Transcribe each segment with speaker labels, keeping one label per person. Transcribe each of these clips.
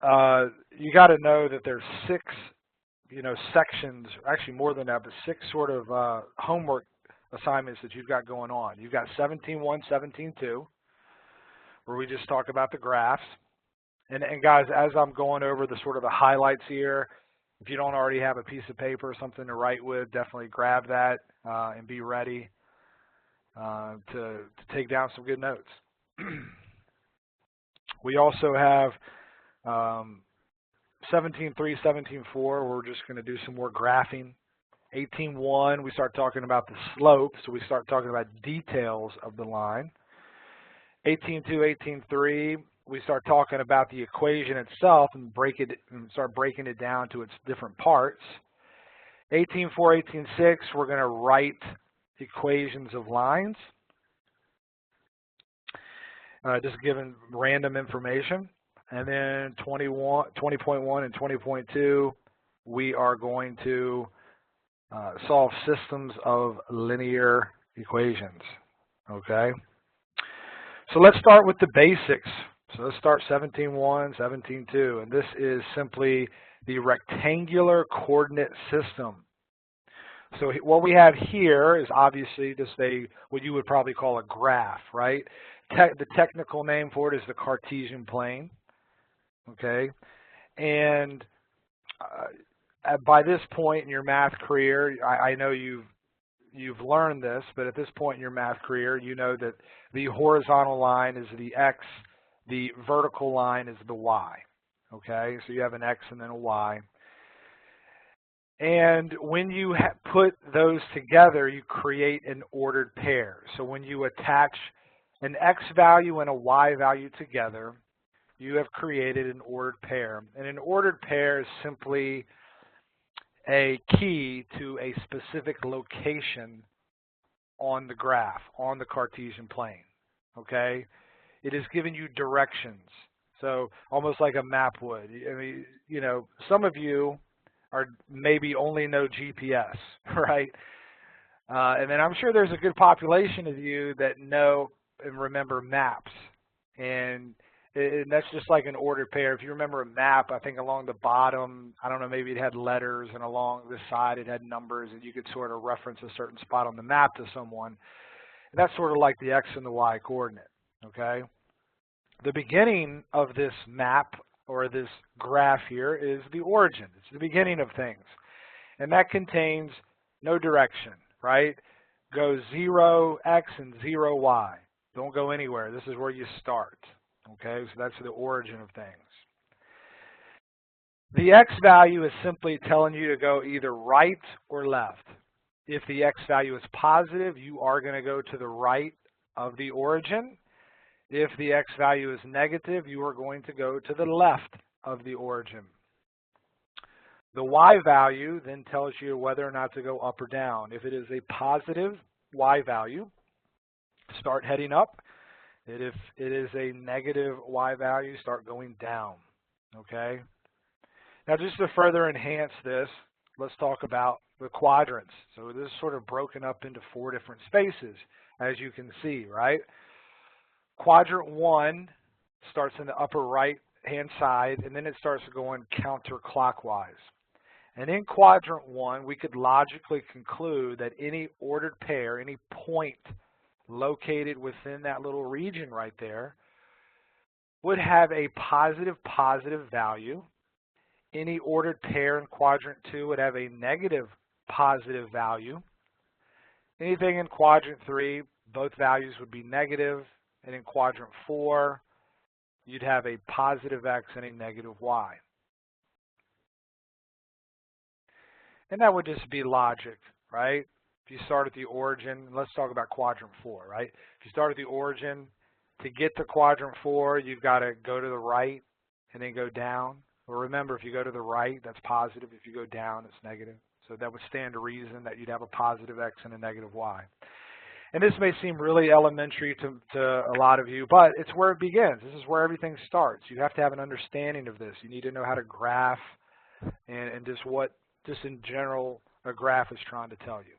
Speaker 1: you got to know that there's 6, sections, actually more than that, but 6 sort of homework assignments that you've got going on. You've got 17.1, 17.2, where we just talk about the graphs. And guys, as I'm going over the sort of the highlights here, if you don't already have a piece of paper or something to write with, definitely grab that and be ready to take down some good notes. We also have 17.3, 17.4, we're just going to do some more graphing. 18.1, we start talking about the slope, so we start talking about details of the line. 18.2, 18.3, we start talking about the equation itself and start breaking it down to its different parts. 18.4, 18.6, we're going to write equations of lines, just giving random information. And then 20.1 and 20.2, we are going to solve systems of linear equations. Okay? So let's start with the basics. So let's start 17.1, 17.2, and this is simply the rectangular coordinate system. So what we have here is obviously just what you would probably call a graph, right? The technical name for it is the Cartesian plane. Okay, and by this point in your math career, I know you've learned this, but at this point in your math career, you know that the horizontal line is the x, the vertical line is the y. Okay, so you have an x and then a y. And when you put those together, you create an ordered pair. So when you attach an x value and a y value together, you have created an ordered pair. And an ordered pair is simply a key to a specific location on the graph, on the Cartesian plane. Okay? It is giving you directions. So almost like a map would. I mean, some of you are maybe only know GPS, right? And then I'm sure there's a good population of you that know and remember maps. And that's just like an ordered pair. If you remember a map, I think along the bottom, I don't know, maybe it had letters, and along this side it had numbers, and you could sort of reference a certain spot on the map to someone. And that's sort of like the x and the y coordinate, okay? The beginning of this map or this graph here is the origin. It's the beginning of things. And that contains no direction, right? Go 0x and 0y. Don't go anywhere. This is where you start. Okay, so that's the origin of things. The x value is simply telling you to go either right or left. If the x value is positive, you are going to go to the right of the origin. If the x value is negative, you are going to go to the left of the origin. The y value then tells you whether or not to go up or down. If it is a positive y value, start heading up. If it is a negative y value, start going down, okay? Now, just to further enhance this, let's talk about the quadrants. So this is sort of broken up into 4 different spaces, as you can see, right? Quadrant 1 starts in the upper right-hand side, and then it starts going counterclockwise. And in quadrant 1, we could logically conclude that any ordered pair, any point located within that little region right there, would have a positive value. Any ordered pair in quadrant 2 would have a negative positive value. Anything in quadrant 3, both values would be negative. And in quadrant 4, you'd have a positive x and a negative y. And that would just be logic, right? If you start at the origin, let's talk about quadrant 4, right? If you start at the origin, to get to quadrant 4, you've got to go to the right and then go down. Well, remember, if you go to the right, that's positive. If you go down, it's negative. So that would stand to reason that you'd have a positive x and a negative y. And this may seem really elementary to a lot of you, but it's where it begins. This is where everything starts. You have to have an understanding of this. You need to know how to graph and just in general, a graph is trying to tell you.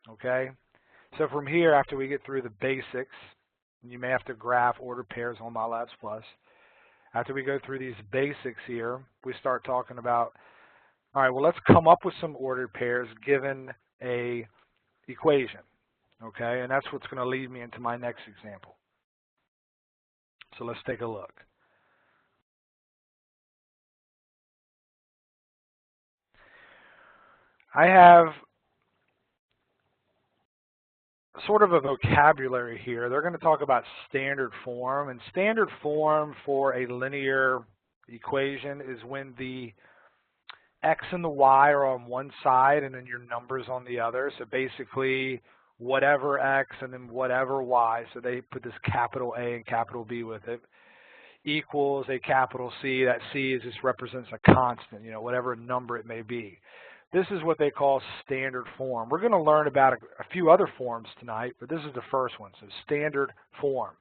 Speaker 1: Okay, so from here, after we get through the basics, you may have to graph ordered pairs on MyLabs Plus. after we go through these basics here, we start talking about, all right, well, let's come up with some ordered pairs given a equation, okay? And that's what's going to lead me into my next example. So let's take a look. I have sort of a vocabulary here. They're going to talk about standard form, and standard form for a linear equation is when the x and the y are on one side and then your numbers on the other. So basically whatever x and then whatever y, so they put this capital A and capital B with it, equals a capital C. That C just represents a constant, whatever number it may be. This is what they call standard form. We're going to learn about a few other forms tonight, but this is the first one, so standard form,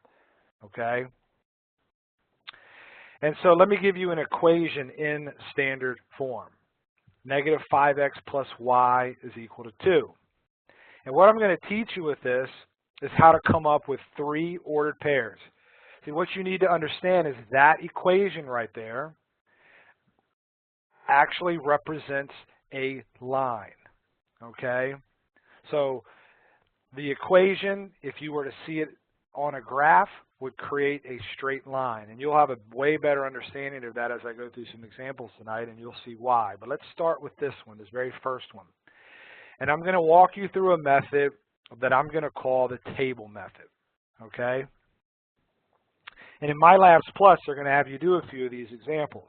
Speaker 1: okay? And so let me give you an equation in standard form. Negative 5x plus y is equal to 2. And what I'm going to teach you with this is how to come up with 3 ordered pairs. See, what you need to understand is that equation right there actually represents a line, okay? So the equation, if you were to see it on a graph, would create a straight line. And you'll have a way better understanding of that as I go through some examples tonight, and you'll see why. But let's start with this one, this very first one. And I'm going to walk you through a method that I'm going to call the table method, okay? And in MyLabs Plus, they're going to have you do a few of these examples.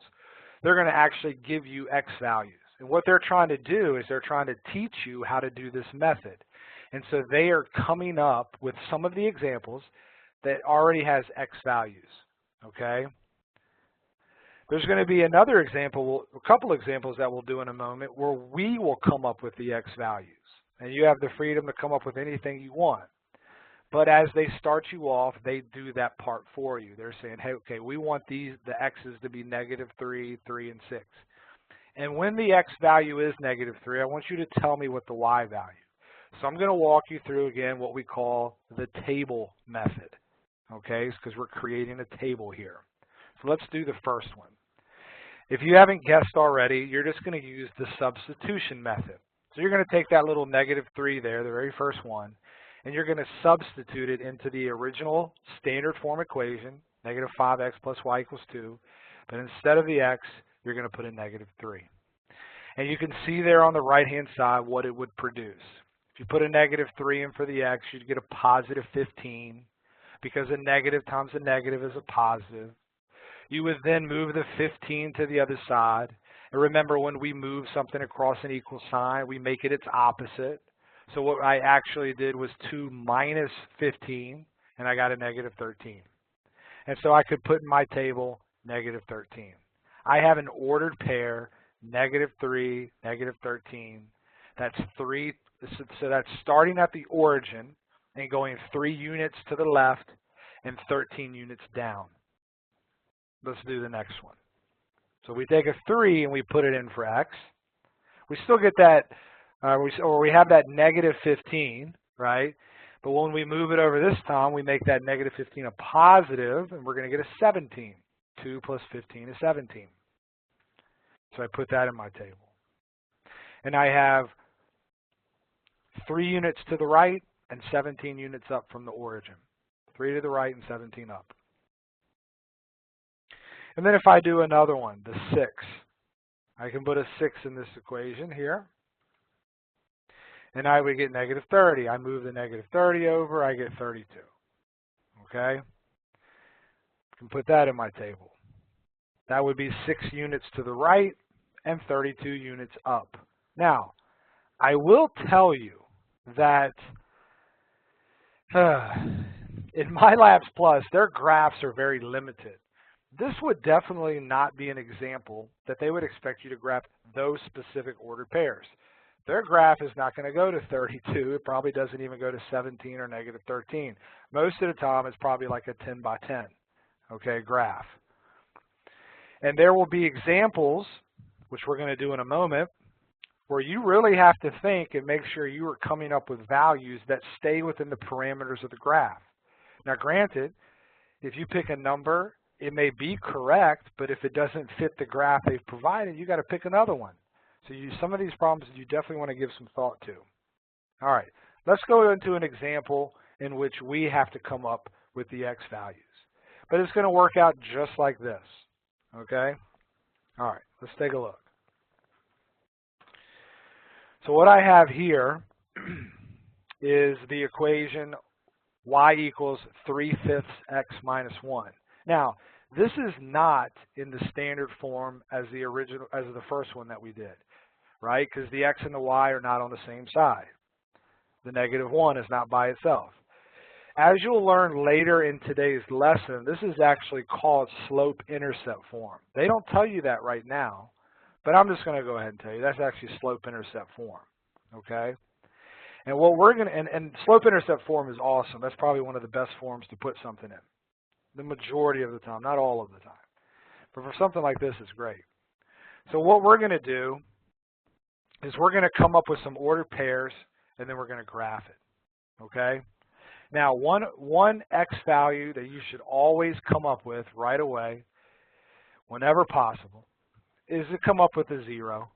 Speaker 1: They're going to actually give you X values. And what they're trying to do is they're trying to teach you how to do this method. And so they are coming up with some of the examples that already has X values, okay? There's going to be another example, a couple examples that we'll do in a moment where we will come up with the X values. And you have the freedom to come up with anything you want. But as they start you off, they do that part for you. They're saying, hey, okay, we want the X's to be -3, 3, and 6. And when the X value is -3, I want you to tell me what the Y value. So I'm going to walk you through again what we call the table method, okay? Because we're creating a table here. So let's do the first one. If you haven't guessed already, you're just going to use the substitution method. So you're going to take that little -3 there, the very first one, and you're going to substitute it into the original standard form equation, -5x plus y equals 2. But instead of the x, you're going to put in -3. And you can see there on the right-hand side what it would produce. If you put a -3 in for the x, you'd get a +15, because a negative times a negative is a positive. You would then move the 15 to the other side. And remember, when we move something across an equal sign, we make it its opposite. So what I actually did was 2 minus 15, and I got a -13. And so I could put in my table -13. I have an ordered pair, -3, -13. That's 3. So that's starting at the origin and going 3 units to the left and 13 units down. Let's do the next one. So we take a 3 and we put it in for x. We still get that, we have that -15, right? But when we move it over this time, we make that -15 a positive, and we're going to get a 17. 2 plus 15 is 17. So I put that in my table. And I have 3 units to the right and 17 units up from the origin. 3 to the right and 17 up. And then if I do another one, the 6, I can put a 6 in this equation here. And I would get -30. I move the -30 over, I get 32. Okay? I can put that in my table. That would be 6 units to the right and 32 units up. Now, I will tell you that in MyLabs Plus, their graphs are very limited. This would definitely not be an example that they would expect you to graph those specific ordered pairs. Their graph is not going to go to 32. It probably doesn't even go to 17 or -13. Most of the time, it's probably like a 10 by 10, okay, graph. And there will be examples, which we're going to do in a moment, where you really have to think and make sure you are coming up with values that stay within the parameters of the graph. Now, granted, if you pick a number it may be correct, but if it doesn't fit the graph they've provided, you got to pick another one. So some of these problems you definitely want to give some thought to. All right, let's go into an example in which we have to come up with the x values. But it's going to work out just like this, okay? All right, let's take a look. So what I have here is the equation y equals 3/5 x minus 1. Now, this is not in the standard form as the first one that we did, right? Because the x and the y are not on the same side. The -1 is not by itself. As you'll learn later in today's lesson, this is actually called slope-intercept form. They don't tell you that right now, but I'm just going to go ahead and tell you that's actually slope-intercept form, okay? And what we're going to, and slope-intercept form is awesome. That's probably one of the best forms to put something in. The majority of the time, not all of the time. But for something like this, it's great. So what we're going to do is we're going to come up with some ordered pairs, and then we're going to graph it, okay? Now, one x value that you should always come up with right away, whenever possible, is to come up with a 0.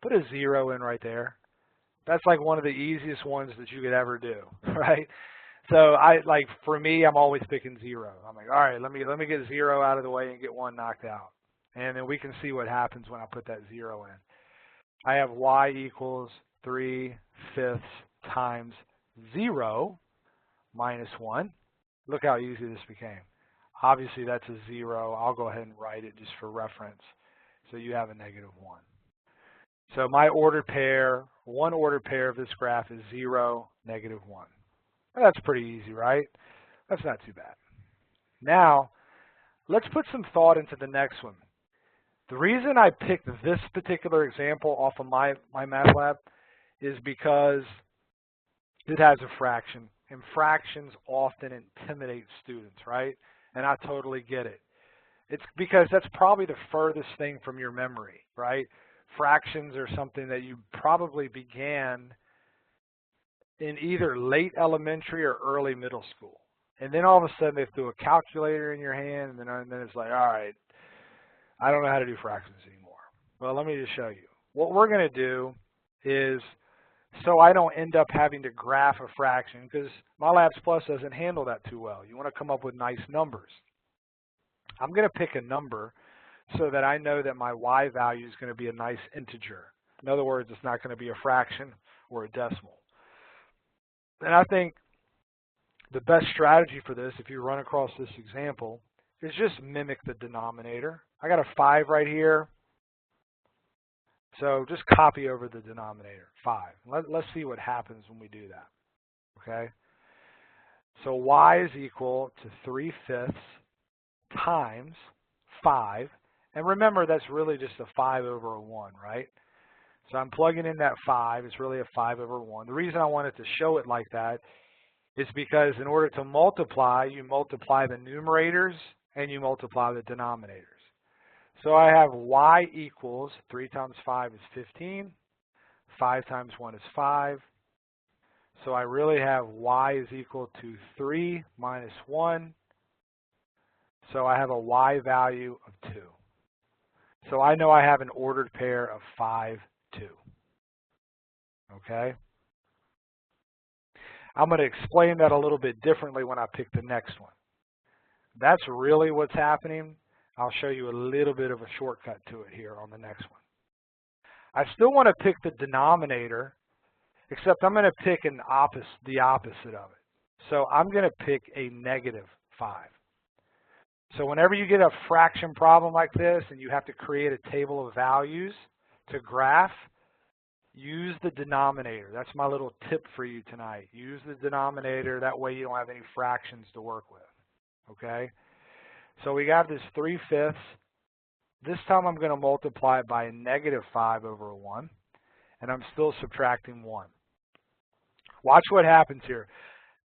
Speaker 1: Put a 0 in right there. That's like one of the easiest ones that you could ever do, right? So for me, I'm always picking 0. I'm like, all right, let me get 0 out of the way and get 1 knocked out. And then we can see what happens when I put that 0 in. I have y equals 3/5 times 0 minus 1. Look how easy this became. Obviously, that's a 0. I'll go ahead and write it just for reference. So you have a -1. So my ordered pair, one ordered pair of this graph is 0, -1. Well, that's pretty easy, right? That's not too bad. Now, let's put some thought into the next one. The reason I picked this particular example off of my math lab is because it has a fraction, and fractions often intimidate students, right? And I totally get it. It's because that's probably the furthest thing from your memory, right? Fractions are something that you probably began in either late elementary or early middle school. And then all of a sudden they threw a calculator in your hand, and then it's like, all right, I don't know how to do fractions anymore. Well, let me just show you. What we're going to do is, so I don't end up having to graph a fraction, because MyLabs Plus doesn't handle that too well. You want to come up with nice numbers. I'm going to pick a number so that I know that my y value is going to be a nice integer. In other words, it's not going to be a fraction or a decimal. And I think the best strategy for this, if you run across this example, is just mimic the denominator. I got a 5 right here. So just copy over the denominator, 5. Let's see what happens when we do that, okay? So y is equal to 3/5 times 5. And remember, that's really just a 5 over a 1, right? So I'm plugging in that 5. It's really a 5 over 1. The reason I wanted to show it like that is because in order to multiply, you multiply the numerators and you multiply the denominators. So I have y equals 3 times 5 is 15. 5 times 1 is 5. So I really have y is equal to 3 minus 1. So I have a y value of 2. So I know I have an ordered pair of 5, 2. Okay? I'm going to explain that a little bit differently when I pick the next one. That's really what's happening. I'll show you a little bit of a shortcut to it here on the next one. I still want to pick the denominator, except I'm going to pick the opposite of it. So I'm going to pick a -5. So whenever you get a fraction problem like this and you have to create a table of values to graph, use the denominator. That's my little tip for you tonight. Use the denominator. That way you don't have any fractions to work with. Okay? So we got this 3/5. This time I'm going to multiply it by a -5 over a 1. And I'm still subtracting 1. Watch what happens here.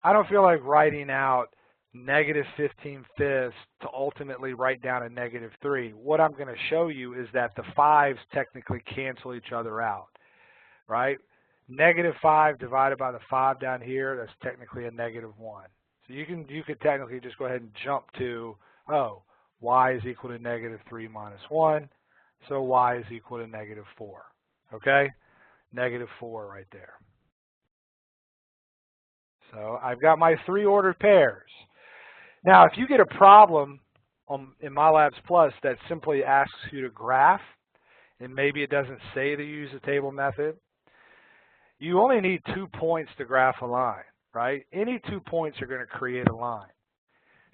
Speaker 1: I don't feel like writing out -15/5 to ultimately write down a -3. What I'm going to show you is that the 5s technically cancel each other out, right? -5 divided by the 5 down here, that's technically a -1. So you could technically just go ahead and jump to oh, y is equal to negative 3 minus 1, so y is equal to negative 4. Okay? Negative 4 right there. So I've got my 3 ordered pairs. Now, if you get a problem in MyLabs Plus that simply asks you to graph, and maybe it doesn't say to use the table method, you only need 2 points to graph a line, right? Any 2 points are going to create a line.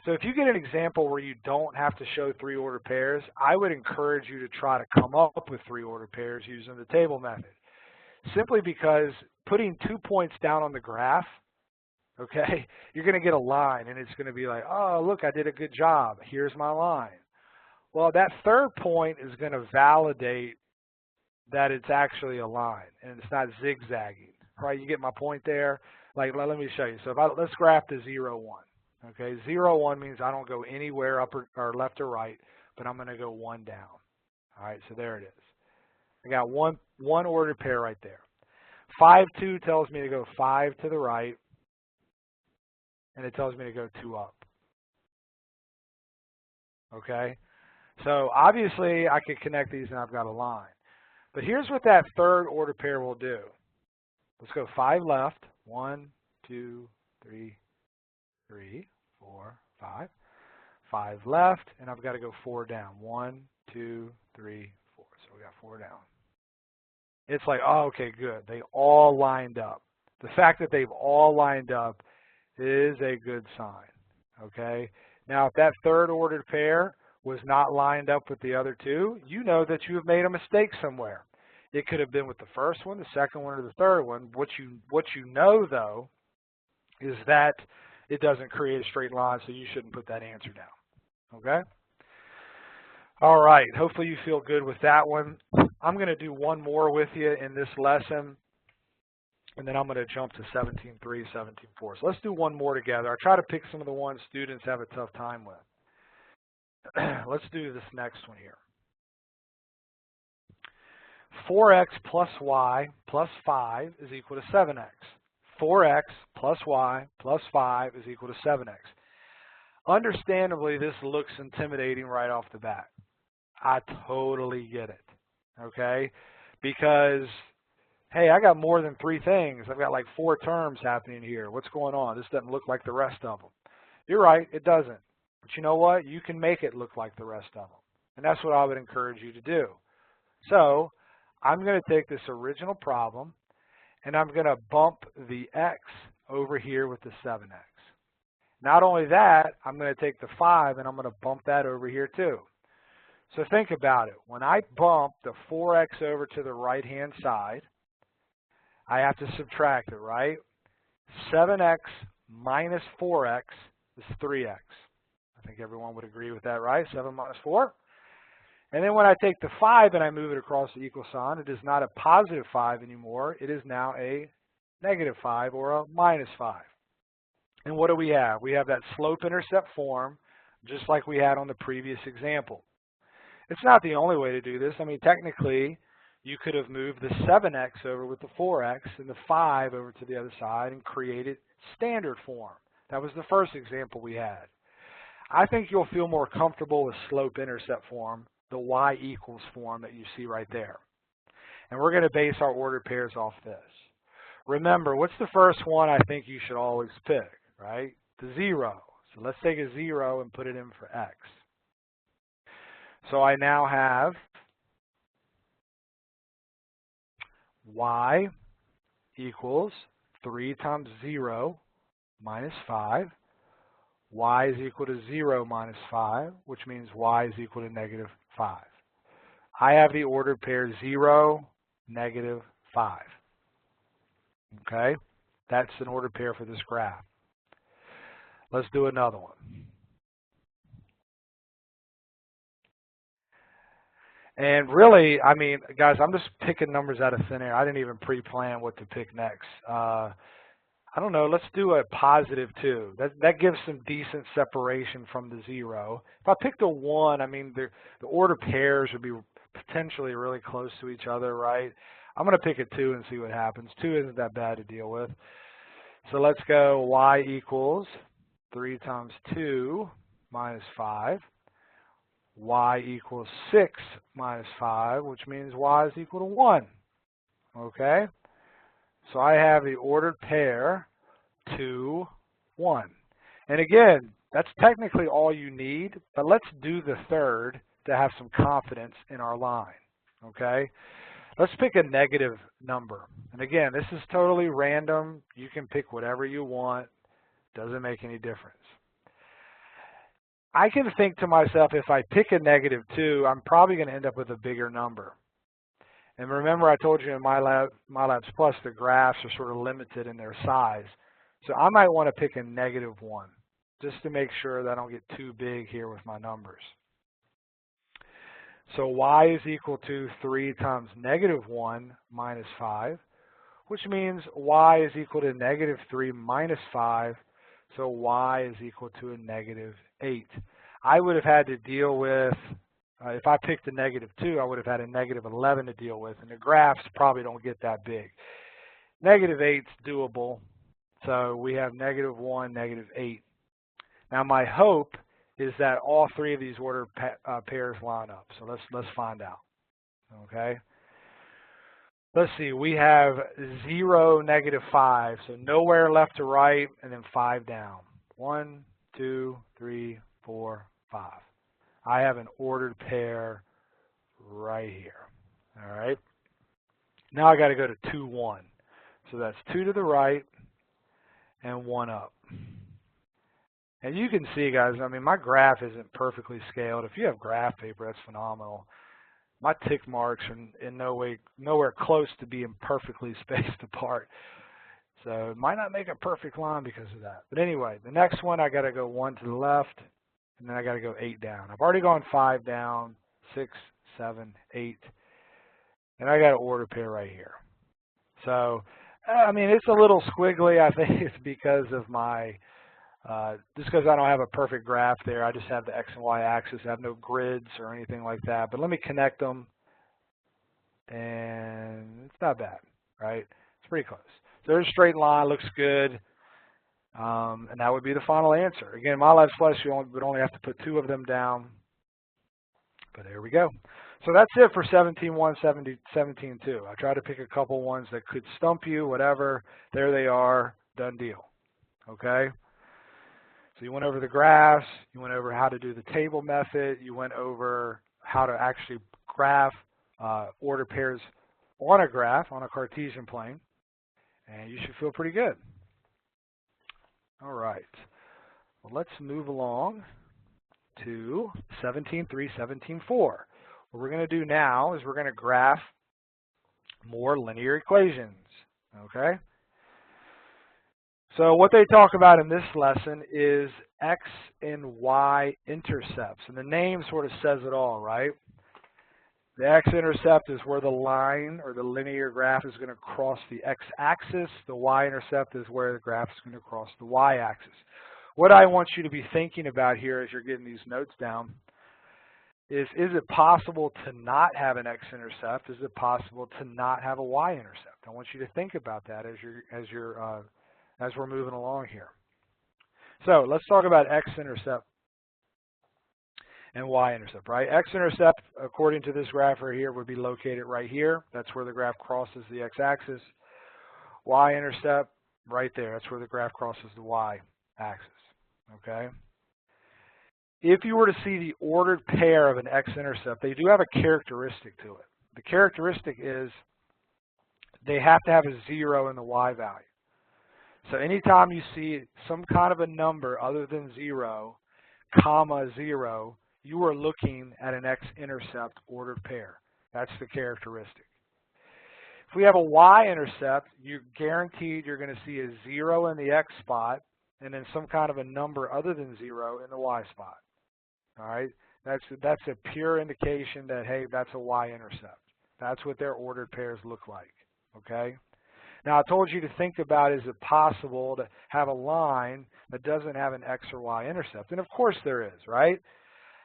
Speaker 1: So if you get an example where you don't have to show 3 ordered pairs, I would encourage you to try to come up with 3 ordered pairs using the table method. Simply because putting 2 points down on the graph, okay, you're going to get a line, and it's going to be like, oh, look, I did a good job. Here's my line. Well, that third point is going to validate that it's actually a line, and it's not zigzagging, right? You get my point there? Like, let me show you. So let's graph the 0, 1. Okay, 0, 1 means I don't go anywhere up or left or right, but I'm going to go 1 down. All right, so there it is. I got one ordered pair right there. 5, 2 tells me to go 5 to the right, and it tells me to go 2 up. Okay, so obviously I could connect these and I've got a line. But here's what that third order pair will do. Let's go 5 left. 1, 2, 3, 3, 4, 5. 5 left, and I've got to go 4 down. 1, 2, 3, 4. So we got 4 down. It's like, oh, okay, good. They all lined up. The fact that they've all lined up is a good sign. Okay? Now, if that third ordered pair was not lined up with the other 2, you know that you have made a mistake somewhere. It could have been with the first one, the second one, or the third one. What you know, though, is that it doesn't create a straight line, so you shouldn't put that answer down. Okay? All right. Hopefully you feel good with that one. I'm going to do one more with you in this lesson, and then I'm going to jump to 17.3, 17.4. So let's do one more together. I try to pick some of the ones students have a tough time with. Let's do this next one here. 4x plus y plus 5 is equal to 7x. 4x plus y plus 5 is equal to 7x. Understandably, this looks intimidating right off the bat. I totally get it, okay? Because, hey, I got more than 3 things. I've got like 4 terms happening here. What's going on? This doesn't look like the rest of them. You're right, it doesn't. But you know what? You can make it look like the rest of them. And that's what I would encourage you to do. So I'm going to take this original problem, and I'm going to bump the x over here with the 7x. Not only that, I'm going to take the 5, and I'm going to bump that over here too. So think about it. When I bump the 4x over to the right-hand side, I have to subtract it, right? 7x minus 4x is 3x. I think everyone would agree with that, right? 7 minus 4. And then when I take the 5 and I move it across the equal sign, it is not a positive 5 anymore. It is now a negative 5 or a minus 5. And what do we have? We have that slope-intercept form, just like we had on the previous example. It's not the only way to do this. I mean, technically, you could have moved the 7x over with the 4x and the 5 over to the other side and created standard form. That was the first example we had. I think you'll feel more comfortable with slope-intercept form, the y equals form that you see right there. And we're going to base our ordered pairs off this. Remember, what's the first one I think you should always pick, right? The 0. So let's take a 0 and put it in for x. So I now have y equals 3 times 0 minus 5. Y is equal to 0 minus 5, which means y is equal to negative 5. I have the ordered pair 0, negative 5. Okay? That's an ordered pair for this graph. Let's do another one. And really, I mean, guys, I'm just picking numbers out of thin air. I didn't even pre-plan what to pick next. I don't know, let's do a positive 2. That gives some decent separation from the 0. If I picked a 1, I mean, the order pairs would be potentially really close to each other, right? I'm going to pick a 2 and see what happens. 2 isn't that bad to deal with. So let's go y equals 3 times 2 minus 5. y equals 6 minus 5, which means y is equal to 1. Okay? So I have the ordered pair 2, 1. And again, that's technically all you need, but let's do the third to have some confidence in our line. Okay? Let's pick a negative number. And again, this is totally random. You can pick whatever you want. Doesn't make any difference. I can think to myself, if I pick a negative 2, I'm probably going to end up with a bigger number. And remember, I told you in MyLabs Plus, the graphs are sort of limited in their size. So I might want to pick a negative 1, just to make sure that I don't get too big here with my numbers. So y is equal to 3 times negative 1 minus 5, which means y is equal to negative 3 minus 5, so y is equal to a negative 8. I would have had to deal with, if I picked a negative 2, I would have had a negative 11 to deal with, and the graphs probably don't get that big. Negative 8's doable, so we have negative 1, negative 8. Now my hope is that all three of these ordered pairs line up. So let's find out. Okay. Let's see. We have 0, negative 5. So nowhere left to right, and then 5 down. 1, 2, 3, 4, 5. I have an ordered pair right here. All right. Now I got to go to 2, 1. So that's 2 to the right and 1 up. And you can see, guys, I mean, my graph isn't perfectly scaled. If you have graph paper, that's phenomenal. My tick marks are in nowhere close to being perfectly spaced apart. So it might not make a perfect line because of that. But anyway, the next one, I got to go 1 to the left, and then I got to go 8 down. I've already gone 5 down, 6, 7, 8, and I got an order pair right here. So, I mean, it's a little squiggly. I think it's because of my just because I don't have a perfect graph there. I just have the X and Y axis. I have no grids or anything like that. But let me connect them. And it's not bad, right? It's pretty close. So there's a straight line. Looks good. And that would be the final answer. Again, MyLabs Plus, you would only have to put 2 of them down. But there we go. So that's it for 17.1, 17.2. I tried to pick a couple ones that could stump you, whatever. There they are. Done deal. Okay? So you went over the graphs, you went over how to do the table method, you went over how to actually graph order pairs on a graph, on a Cartesian plane, and you should feel pretty good. All right, well, let's move along to 17.3, 17.4. What we're going to do now is we're going to graph more linear equations, okay? So what they talk about in this lesson is X and Y intercepts. And the name sort of says it all, right? The x-intercept is where the line or the linear graph is going to cross the x-axis. The y-intercept is where the graph is going to cross the y-axis. What I want you to be thinking about here as you're getting these notes down is it possible to not have an x-intercept? Is it possible to not have a y-intercept? I want you to think about that as we're moving along here. So let's talk about x-intercept and y-intercept, right? X-intercept, according to this graph right here, would be located right here. That's where the graph crosses the x-axis. Y-intercept, right there. That's where the graph crosses the y-axis, okay? If you were to see the ordered pair of an x-intercept, they do have a characteristic to it. The characteristic is they have to have a 0 in the y value. So anytime you see some kind of a number other than 0, comma 0, you are looking at an x-intercept ordered pair. That's the characteristic. If we have a y-intercept, you're guaranteed you're going to see a 0 in the x spot and then some kind of a number other than 0 in the y spot. All right? That's a pure indication that, hey, that's a y-intercept. That's what their ordered pairs look like. Okay? Now, I told you to think about, is it possible to have a line that doesn't have an x or y intercept? And of course there is, right?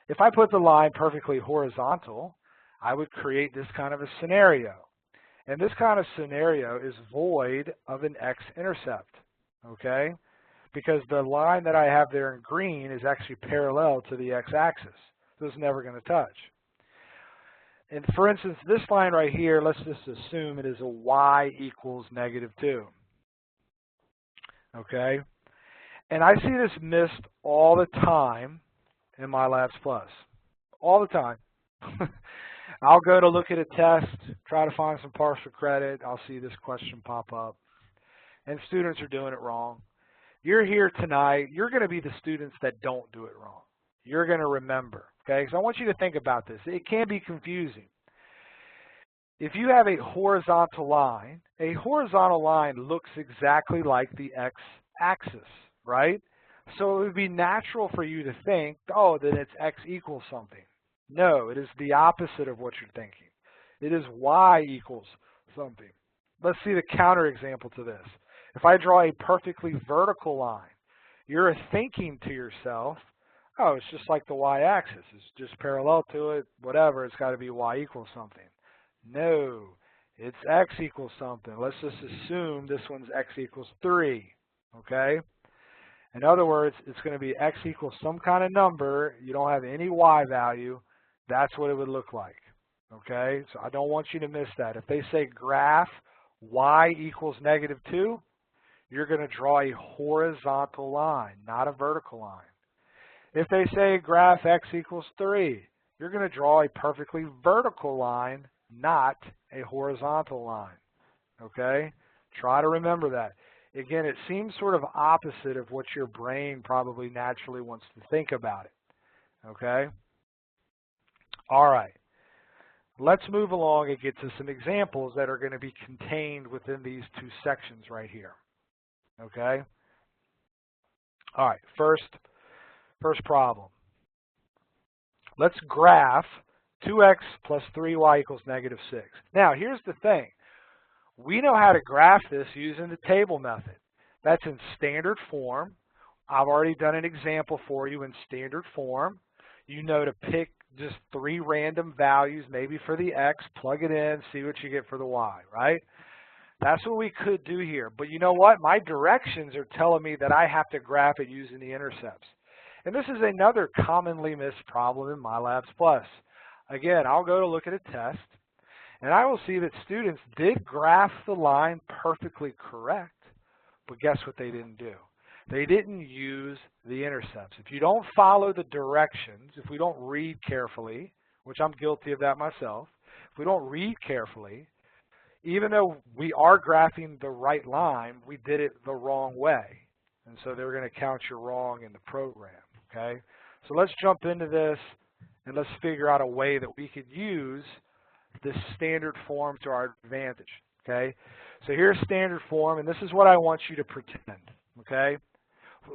Speaker 1: If I put the line perfectly horizontal, I would create this kind of a scenario. And this kind of scenario is void of an x-intercept, okay? Because the line that I have there in green is actually parallel to the x-axis. This is never going to touch. And for instance, this line right here, let's just assume it is a y equals -2. Okay? And I see this missed all the time in my Labs Plus. All the time. I'll go to look at a test, try to find some partial credit. I'll see this question pop up. And students are doing it wrong. You're here tonight. You're going to be the students that don't do it wrong. You're going to remember. Okay? So I want you to think about this. It can be confusing. If you have a horizontal line looks exactly like the x-axis, right? So it would be natural for you to think, oh, then it's x equals something. No, it is the opposite of what you're thinking. It is y equals something. Let's see the counterexample to this. If I draw a perfectly vertical line, you're thinking to yourself, oh, it's just like the y-axis. It's just parallel to it, whatever. It's got to be y equals something. No, it's x equals something. Let's just assume this one's x equals 3, okay? In other words, it's going to be x equals some kind of number. You don't have any y value. That's what it would look like, okay? So I don't want you to miss that. If they say graph y equals -2, you're going to draw a horizontal line, not a vertical line. If they say graph x equals 3, you're going to draw a perfectly vertical line, not a horizontal line, okay? Try to remember that. Again, it seems sort of opposite of what your brain probably naturally wants to think about it, okay? All right. Let's move along and get to some examples that are going to be contained within these two sections right here, okay? All right, first problem. Let's graph 2x plus 3y equals -6. Now, here's the thing. We know how to graph this using the table method. That's in standard form. I've already done an example for you in standard form. You know to pick just 3 random values, maybe for the x, plug it in, see what you get for the y, right? That's what we could do here. But you know what? My directions are telling me that I have to graph it using the intercepts. And this is another commonly missed problem in MyLabs Plus. Again, I'll go to look at a test, and I will see that students did graph the line perfectly correct, but guess what they didn't do? They didn't use the intercepts. If you don't follow the directions, if we don't read carefully, which I'm guilty of that myself, if we don't read carefully, even though we are graphing the right line, we did it the wrong way. And so they're going to count you wrong in the program, okay? So let's jump into this, and let's figure out a way that we could use this standard form to our advantage, okay? So here's standard form, and this is what I want you to pretend, okay?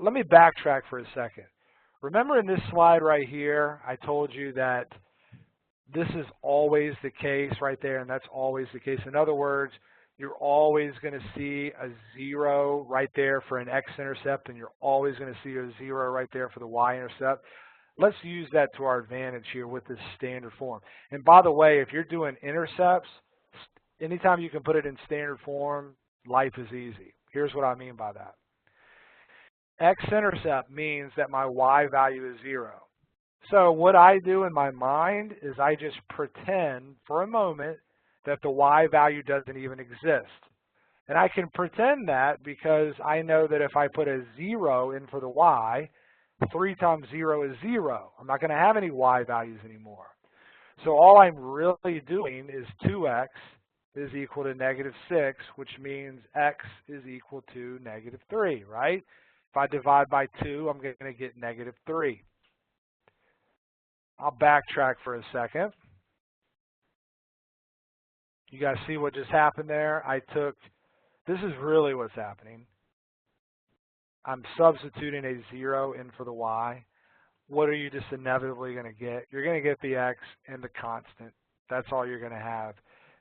Speaker 1: Let me backtrack for a second. Remember in this slide right here, I told you that this is always the case right there, and that's always the case. In other words, you're always going to see a 0 right there for an x-intercept, and you're always going to see a 0 right there for the y-intercept. Let's use that to our advantage here with this standard form. And by the way, if you're doing intercepts, anytime you can put it in standard form, life is easy. Here's what I mean by that. X-intercept means that my y value is 0. So what I do in my mind is I just pretend for a moment that the y value doesn't even exist. And I can pretend that because I know that if I put a 0 in for the y, 3 times 0 is 0. I'm not going to have any y values anymore. So all I'm really doing is 2x is equal to -6, which means x is equal to -3, right? If I divide by 2, I'm going to get -3. I'll backtrack for a second. You guys see what just happened there? This is really what's happening. I'm substituting a 0 in for the y. What are you just inevitably going to get? You're going to get the x and the constant. That's all you're going to have.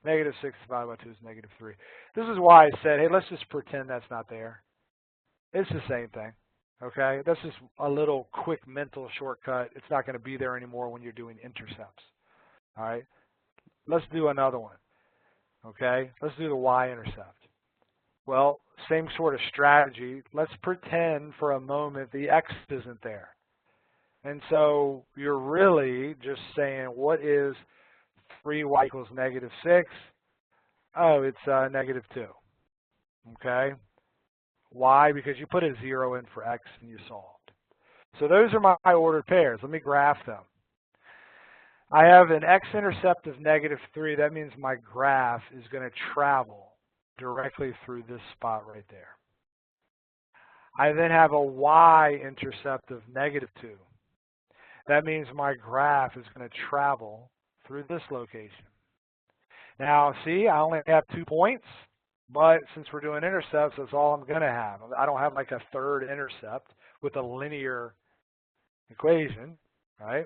Speaker 1: -6 divided by 2 is -3. This is why I said, hey, let's just pretend that's not there. It's the same thing, okay? That's just a little quick mental shortcut. It's not going to be there anymore when you're doing intercepts, all right? Let's do another one, okay? Let's do the y-intercept. Well, same sort of strategy. Let's pretend for a moment the x isn't there. And so you're really just saying, what is 3y equals negative 6? Oh, it's negative 2. Okay? Why? Because you put a 0 in for x and you solved. So those are my ordered pairs. Let me graph them. I have an x-intercept of negative 3. That means my graph is going to travel directly through this spot right there. I then have a y-intercept of negative 2. That means my graph is going to travel through this location. Now, see, I only have 2 points, but since we're doing intercepts, that's all I'm going to have. I don't have like a third intercept with a linear equation, right?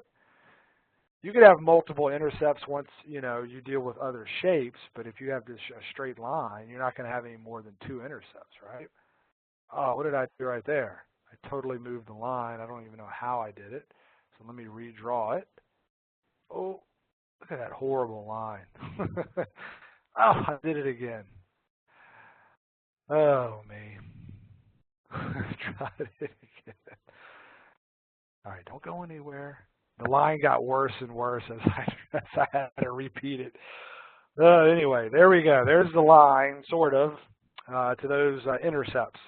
Speaker 1: You could have multiple intercepts once, you deal with other shapes, but if you have this a straight line, you're not going to have any more than 2 intercepts, right? Oh, what did I do right there? I totally moved the line. I don't even know how I did it. So let me redraw it. Oh, look at that horrible line. Oh, I did it again. Oh, me. Tried it again. All right, don't go anywhere. The line got worse and worse as I had to repeat it. Anyway, there we go. There's the line, sort of, to those intercepts.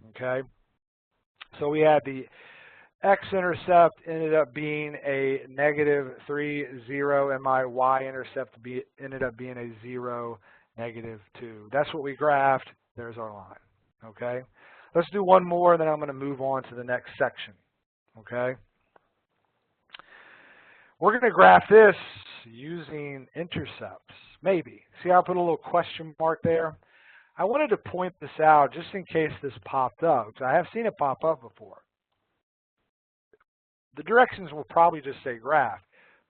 Speaker 1: Okay. So we had the x-intercept ended up being a negative 3, 0, and my y-intercept ended up being a 0, negative 2. That's what we graphed. There's our line. Okay. Let's do one more, and then I'm going to move on to the next section. Okay. We're going to graph this using intercepts, maybe. See how I put a little question mark there? I wanted to point this out just in case this popped up, because I have seen it pop up before. The directions will probably just say graph,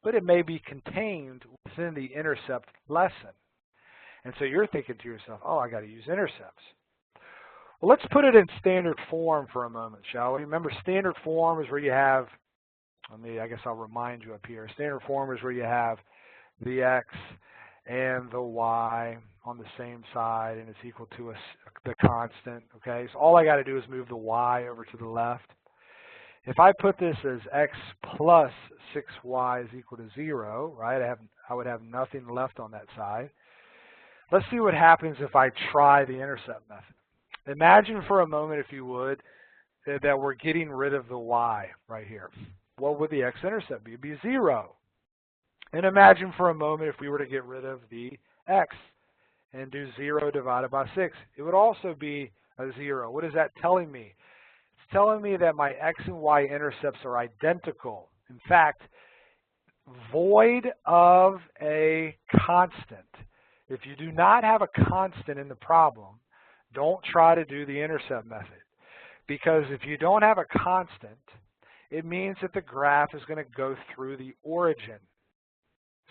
Speaker 1: but it may be contained within the intercept lesson. And so you're thinking to yourself, oh, I got to use intercepts. Well, let's put it in standard form for a moment, shall we? Remember, standard form is where you have, I guess I'll remind you up here. Standard form is where you have the x and the y on the same side, and it's equal to the constant. Okay, so all I got to do is move the y over to the left. If I put this as x plus 6y is equal to 0, right? I would have nothing left on that side. Let's see what happens if I try the intercept method. Imagine for a moment, if you would, that we're getting rid of the y right here. What would the x-intercept be? It'd be 0. And imagine for a moment if we were to get rid of the x and do 0 divided by 6. It would also be a 0. What is that telling me? It's telling me that my x and y intercepts are identical. In fact, void of a constant. If you do not have a constant in the problem, don't try to do the intercept method. Because if you don't have a constant, it means that the graph is going to go through the origin.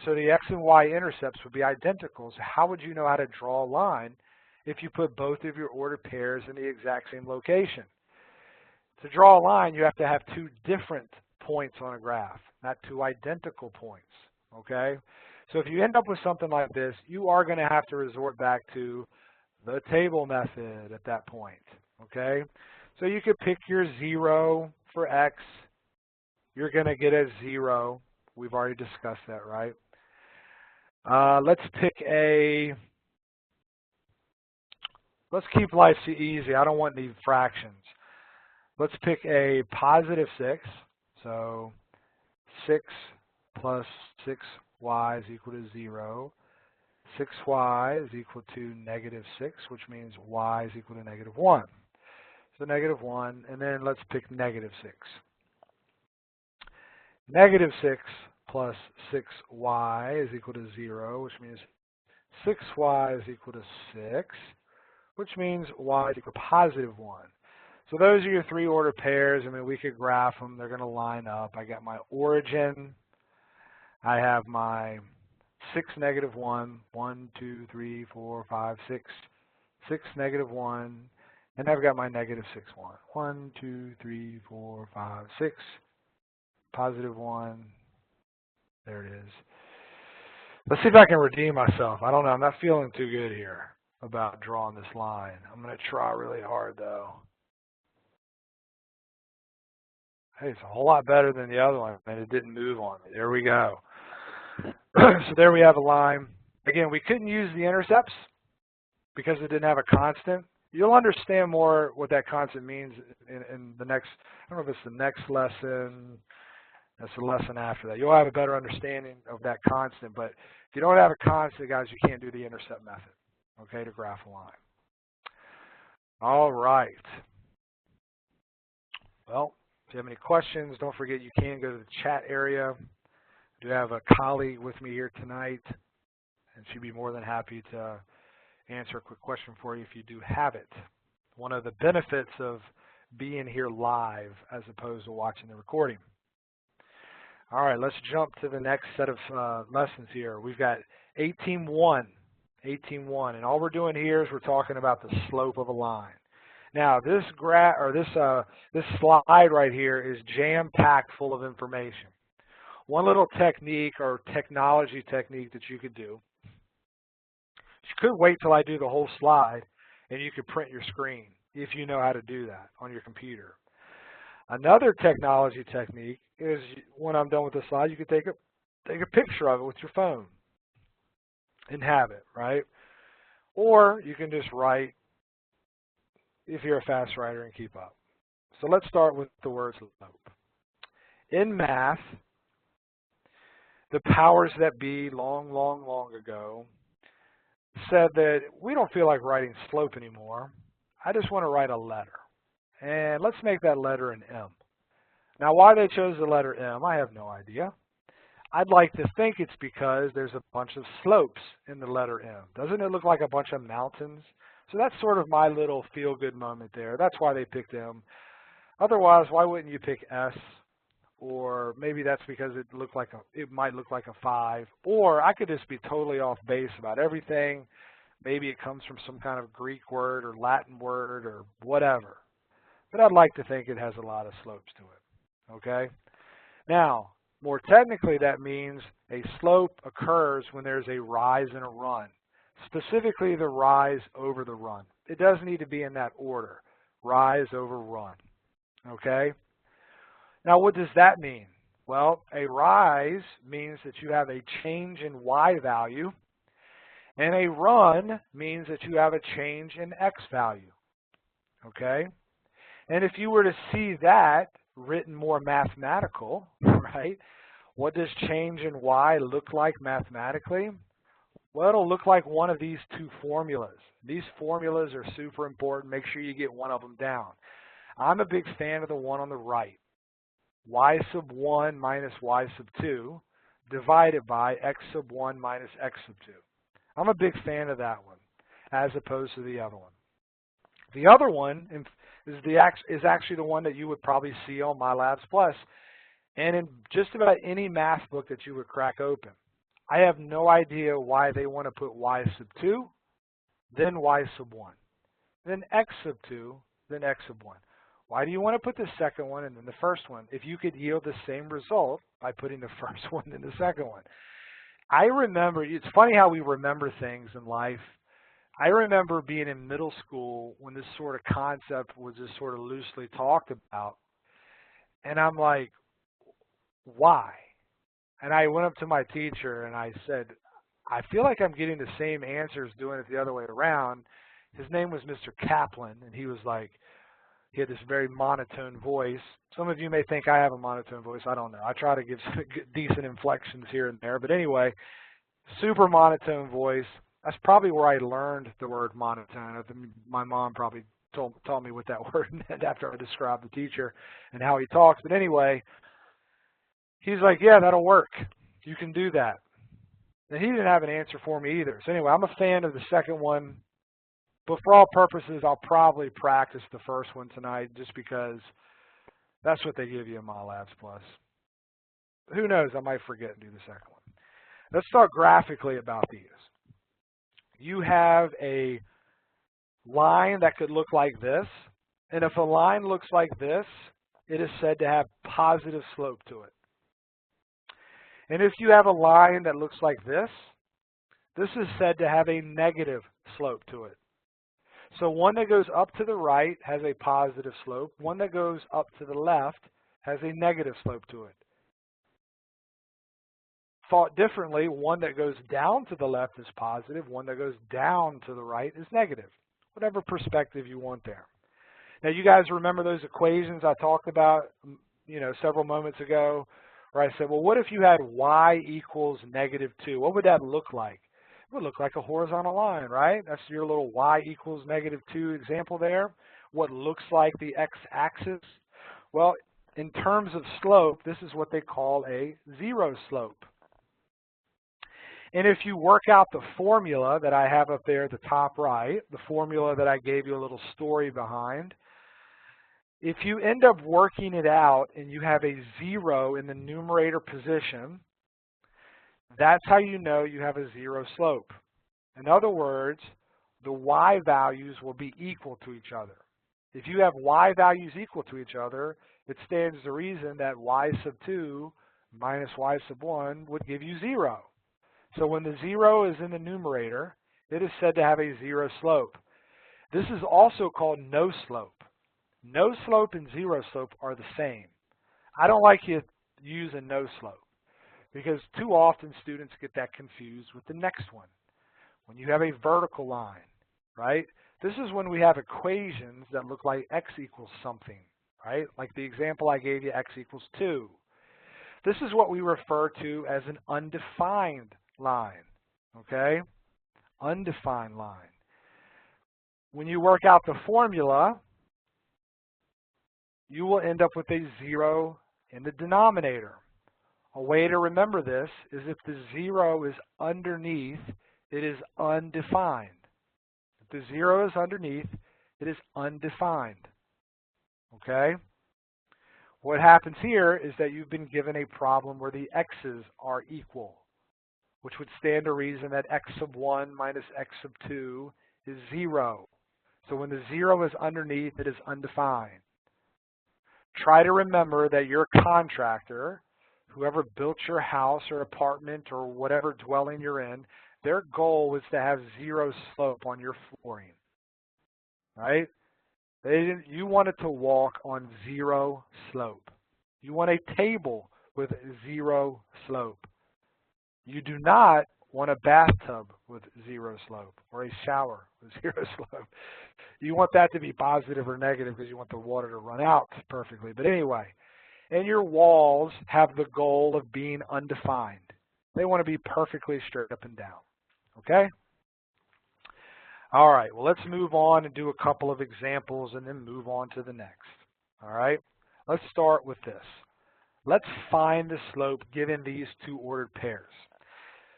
Speaker 1: So the x and y intercepts would be identical. So how would you know how to draw a line if you put both of your ordered pairs in the exact same location? To draw a line, you have to have 2 different points on a graph, not 2 identical points. Okay? So if you end up with something like this, you are going to have to resort back to the table method at that point. Okay? So you could pick your 0 for x. You're going to get a 0. We've already discussed that, right? Let's keep life easy. I don't want any fractions. Let's pick a positive 6. So 6 plus 6y is equal to 0. 6y is equal to negative 6, which means y is equal to negative 1. So negative 1, and then let's pick negative 6. Negative 6 plus 6y is equal to 0, which means 6y is equal to 6, which means y is equal to positive 1. So those are your 3 ordered pairs. I mean, we could graph them. They're going to line up. I got my origin. I have my 6, negative 1, 1, 2, 3, 4, 5, 6, 6, negative 1, and I've got my negative 6, 1. 1, 2, 3, 4, 5, 6, positive 1. There it is. Let's see if I can redeem myself. I don't know. I'm not feeling too good here about drawing this line. I'm going to try really hard, though. Hey, it's a whole lot better than the other one, and it didn't move on me. There we go. So there we have a line. Again, we couldn't use the intercepts because it didn't have a constant. You'll understand more what that constant means in the next, I don't know if it's the next lesson, that's the lesson after that. You'll have a better understanding of that constant, but if you don't have a constant, guys, you can't do the intercept method, okay, to graph a line. All right. Well, if you have any questions, don't forget you can go to the chat area. I do have a colleague with me here tonight, and she'd be more than happy to answer a quick question for you if you do have it. One of the benefits of being here live as opposed to watching the recording. All right, let's jump to the next set of lessons here. We've got 18.1, and all we're doing here is we're talking about the slope of a line. Now, this slide right here is jam-packed full of information. One little technique or technology technique that you could do, you could wait till I do the whole slide, and you could print your screen if you know how to do that on your computer. Another technology technique is when I'm done with the slide, you can take a picture of it with your phone and have it, right? Or you can just write if you're a fast writer and keep up. So let's start with the word slope. In math, the powers that be long ago said that we don't feel like writing slope anymore. I just want to write a letter. And let's make that letter an M. Now, why they chose the letter M, I have no idea. I'd like to think it's because there's a bunch of slopes in the letter M. Doesn't it look like a bunch of mountains? So that's sort of my little feel-good moment there. That's why they picked M. Otherwise, why wouldn't you pick S? Or maybe that's because it might look like a 5. Or I could just be totally off base about everything. Maybe it comes from some kind of Greek word or Latin word or whatever. But I'd like to think it has a lot of slopes to it, okay? Now, more technically, that means a slope occurs when there's a rise and a run, specifically the rise over the run. It doesn't need to be in that order, rise over run, okay? Now, what does that mean? Well, a rise means that you have a change in Y value, and a run means that you have a change in X value, okay? And if you were to see that written more mathematical, right, what does change in Y look like mathematically? Well, it'll look like one of these two formulas. These formulas are super important. Make sure you get one of them down. I'm a big fan of the one on the right. Y sub 1 minus Y sub 2 divided by X sub 1 minus X sub 2. I'm a big fan of that one as opposed to the other one. The other one is actually the one that you would probably see on MyLabs Plus and in just about any math book that you would crack open. I have no idea why they want to put Y sub 2, then Y sub 1, then X sub 2, then X sub 1. Why do you want to put the second one and then the first one if you could yield the same result by putting the first one and the second one? I remember, it's funny how we remember things in life. I remember being in middle school when this sort of concept was just sort of loosely talked about. And I'm like, why? And I went up to my teacher and I said, I feel like I'm getting the same answers doing it the other way around. His name was Mr. Kaplan, and he was like, he had this very monotone voice. Some of you may think I have a monotone voice. I don't know. I try to give some decent inflections here and there. But anyway, super monotone voice. That's probably where I learned the word monotone. My mom probably taught me what that word meant after I described the teacher and how he talks. But anyway, he's like, yeah, that'll work. You can do that. And he didn't have an answer for me either. So anyway, I'm a fan of the second one. But for all purposes, I'll probably practice the first one tonight just because that's what they give you in MyLabs Plus. Who knows? I might forget and do the second one. Let's talk graphically about these. You have a line that could look like this. And if a line looks like this, it is said to have positive slope to it. And if you have a line that looks like this is said to have a negative slope to it. So one that goes up to the right has a positive slope. One that goes up to the left has a negative slope to it. Thought differently, one that goes down to the left is positive, one that goes down to the right is negative. Whatever perspective you want there. Now, you guys remember those equations I talked about, several moments ago, where I said, well, what if you had y equals -2? What would that look like? It would look like a horizontal line, right? That's your little y equals -2 example there. What looks like the x-axis? Well, in terms of slope, this is what they call a zero slope. And if you work out the formula that I have up there at the top right, the formula that I gave you a little story behind, if you end up working it out and you have a 0 in the numerator position, that's how you know you have a zero slope. In other words, the y values will be equal to each other. If you have y values equal to each other, it stands to reason that y⁻² minus y⁻1 would give you 0. So when the 0 is in the numerator, it is said to have a zero slope. This is also called no slope. No slope and zero slope are the same. I don't like you using no slope because too often students get that confused with the next one. When you have a vertical line, right? This is when we have equations that look like x equals something, right? Like the example I gave you, x equals 2. This is what we refer to as an undefined line, okay? Undefined line. When you work out the formula, you will end up with a 0 in the denominator. A way to remember this is if the 0 is underneath, it is undefined. If the 0 is underneath, it is undefined. Okay? What happens here is that you've been given a problem where the x's are equal, which would stand to reason that x⁻1 minus x⁻2 is 0. So when the 0 is underneath, it is undefined. Try to remember that your contractor, whoever built your house or apartment or whatever dwelling you're in, their goal was to have zero slope on your flooring, right? You wanted to walk on zero slope. You want a table with zero slope. You do not want a bathtub with zero slope or a shower with zero slope. You want that to be positive or negative because you want the water to run out perfectly. But anyway, and your walls have the goal of being undefined. They want to be perfectly straight up and down. Okay? All right, well, let's move on and do a couple of examples and then move on to the next. All right? Let's start with this. Let's find the slope given these two ordered pairs.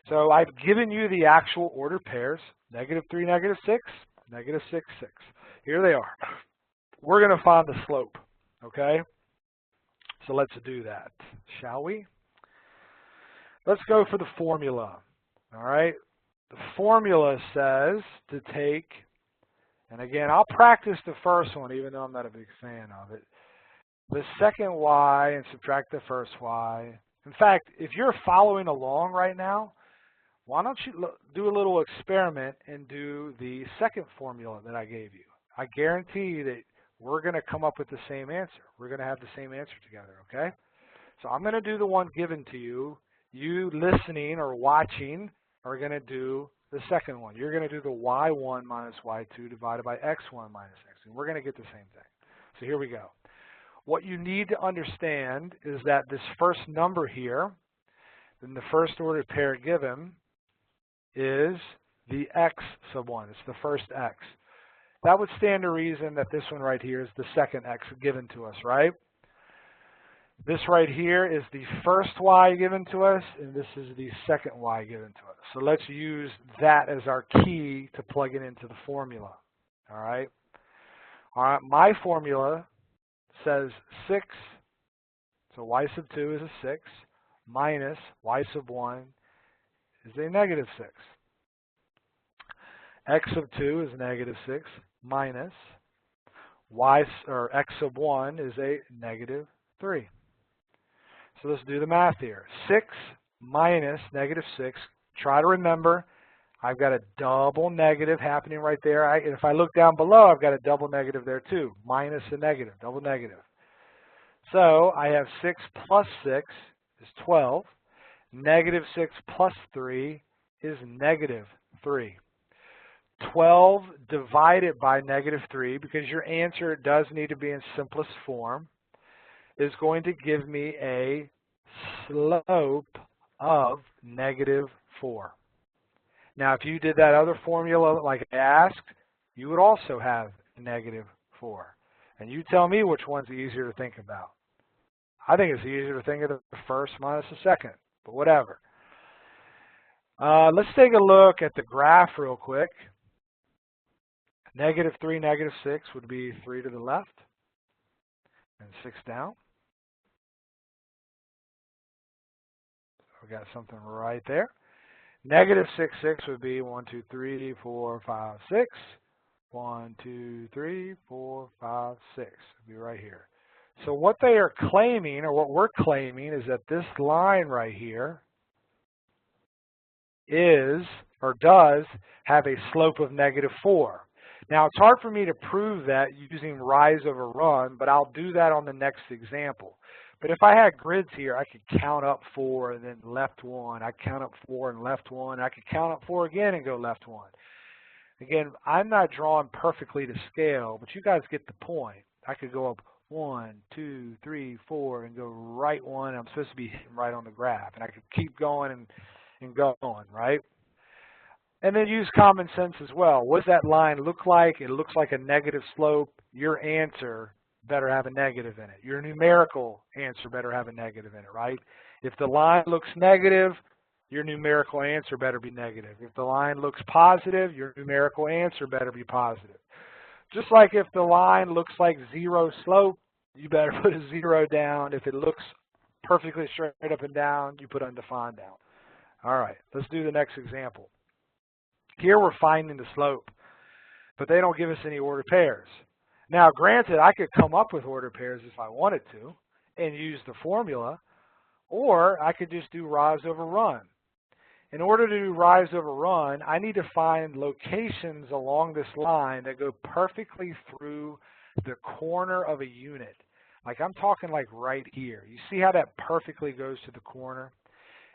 Speaker 1: So I've given you the actual ordered pairs, -3, -6, -6, 6. Here they are. We're going to find the slope, okay? So let's do that, shall we? Let's go for the formula, all right? The formula says to take, and again, I'll practice the first one, even though I'm not a big fan of it. The second y and subtract the first y. In fact, if you're following along right now, why don't you do a little experiment and do the second formula that I gave you? I guarantee that we're going to come up with the same answer. We're going to have the same answer together, okay? So I'm going to do the one given to you. You listening or watching are going to do the second one. You're going to do the y1 minus y2 divided by x1 minus x2. We're going to get the same thing. So here we go. What you need to understand is that this first number here, in the first order pair given, is the x⁻1. It's the first x. That would stand to reason that this one right here is the second x given to us, right? This right here is the first y given to us, and this is the second y given to us. So let's use that as our key to plug it into the formula. All right? All right, my formula says 6, so y⁻2 is a 6, minus y⁻1 is a -6. x⁻2 is -6 minus x⁻1 is a -3. So let's do the math here. 6 minus -6. Try to remember, I've got a double negative happening right there. If I look down below, I've got a double negative there too. Minus a negative, double negative. So I have 6 plus 6 is 12. Negative 6 plus 3 is negative 3. 12 divided by negative 3, because your answer does need to be in simplest form, is going to give me a slope of negative 4. Now, if you did that other formula like I asked, you would also have negative 4. And you tell me which one's easier to think about. I think it's easier to think of the first minus the second, but whatever. Let's take a look at the graph real quick. Negative 3, negative 6 would be 3 to the left and 6 down. We got something right there. Negative 6, 6 would be 1, 2, 3, 4, 5, 6. 1, 2, 3, 4, 5, 6 would be right here. So what they are claiming, or what we're claiming, is that this line right here is, or does, have a slope of negative 4. Now, it's hard for me to prove that using rise over run, but I'll do that on the next example. But if I had grids here, I could count up 4 and then left 1. I count up 4 and left 1. I could count up 4 again and go left 1. Again, I'm not drawing perfectly to scale, but you guys get the point. I could go up 1, 2, 3, 4 and go right 1. I'm supposed to be hitting right on the graph. And I could keep going and going, right? And then use common sense as well. What does that line look like? It looks like a negative slope. Your answer better have a negative in it. Your numerical answer better have a negative in it, right? If the line looks negative, your numerical answer better be negative. If the line looks positive, your numerical answer better be positive. Just like if the line looks like 0 slope, you better put a 0 down. If it looks perfectly straight up and down, you put undefined down. All right, let's do the next example. Here we're finding the slope, but they don't give us any ordered pairs. Now, granted, I could come up with ordered pairs if I wanted to and use the formula, or I could just do rise over run. In order to do rise over run, I need to find locations along this line that go perfectly through the corner of a unit. Like I'm talking like right here. You see how that perfectly goes to the corner?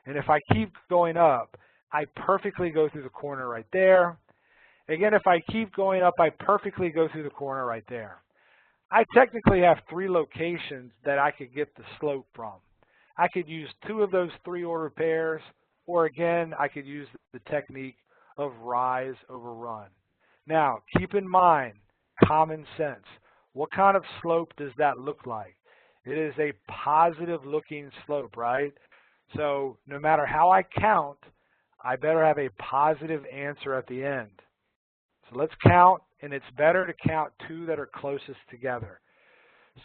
Speaker 1: And if I keep going up, I perfectly go through the corner right there. Again, if I keep going up, I perfectly go through the corner right there. I technically have 3 locations that I could get the slope from. I could use 2 of those 3 ordered pairs, or again, I could use the technique of rise over run. Now, keep in mind, common sense. What kind of slope does that look like? It is a positive looking slope, right? So no matter how I count, I better have a positive answer at the end. So let's count, and it's better to count 2 that are closest together.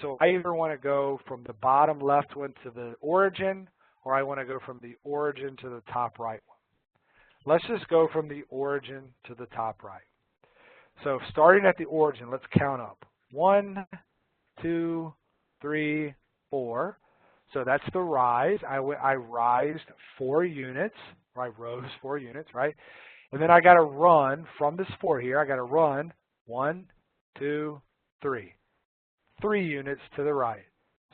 Speaker 1: So I either want to go from the bottom left one to the origin, or I want to go from the origin to the top right one. Let's just go from the origin to the top right. So starting at the origin, let's count up. 1, 2, 3, 4. So that's the rise. I rised 4 units, or I rose 4 units, right? And then I got to run from this 4 here. I got to run 1, 2, 3. 3 units to the right.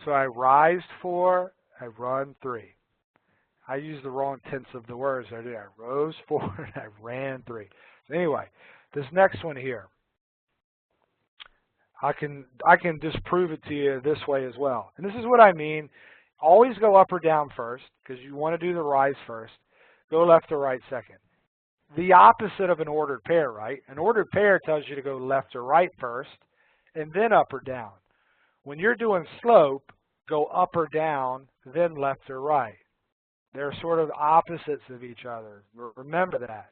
Speaker 1: So I rised 4, I run 3. I used the wrong tense of the words there, did I? Rose 4, and I ran 3. So anyway, this next one here, I can just prove it to you this way as well. And this is what I mean. Always go up or down first, because you want to do the rise first. Go left or right second. The opposite of an ordered pair, right? An ordered pair tells you to go left or right first, and then up or down. When you're doing slope, go up or down, then left or right. They're sort of opposites of each other. Remember that.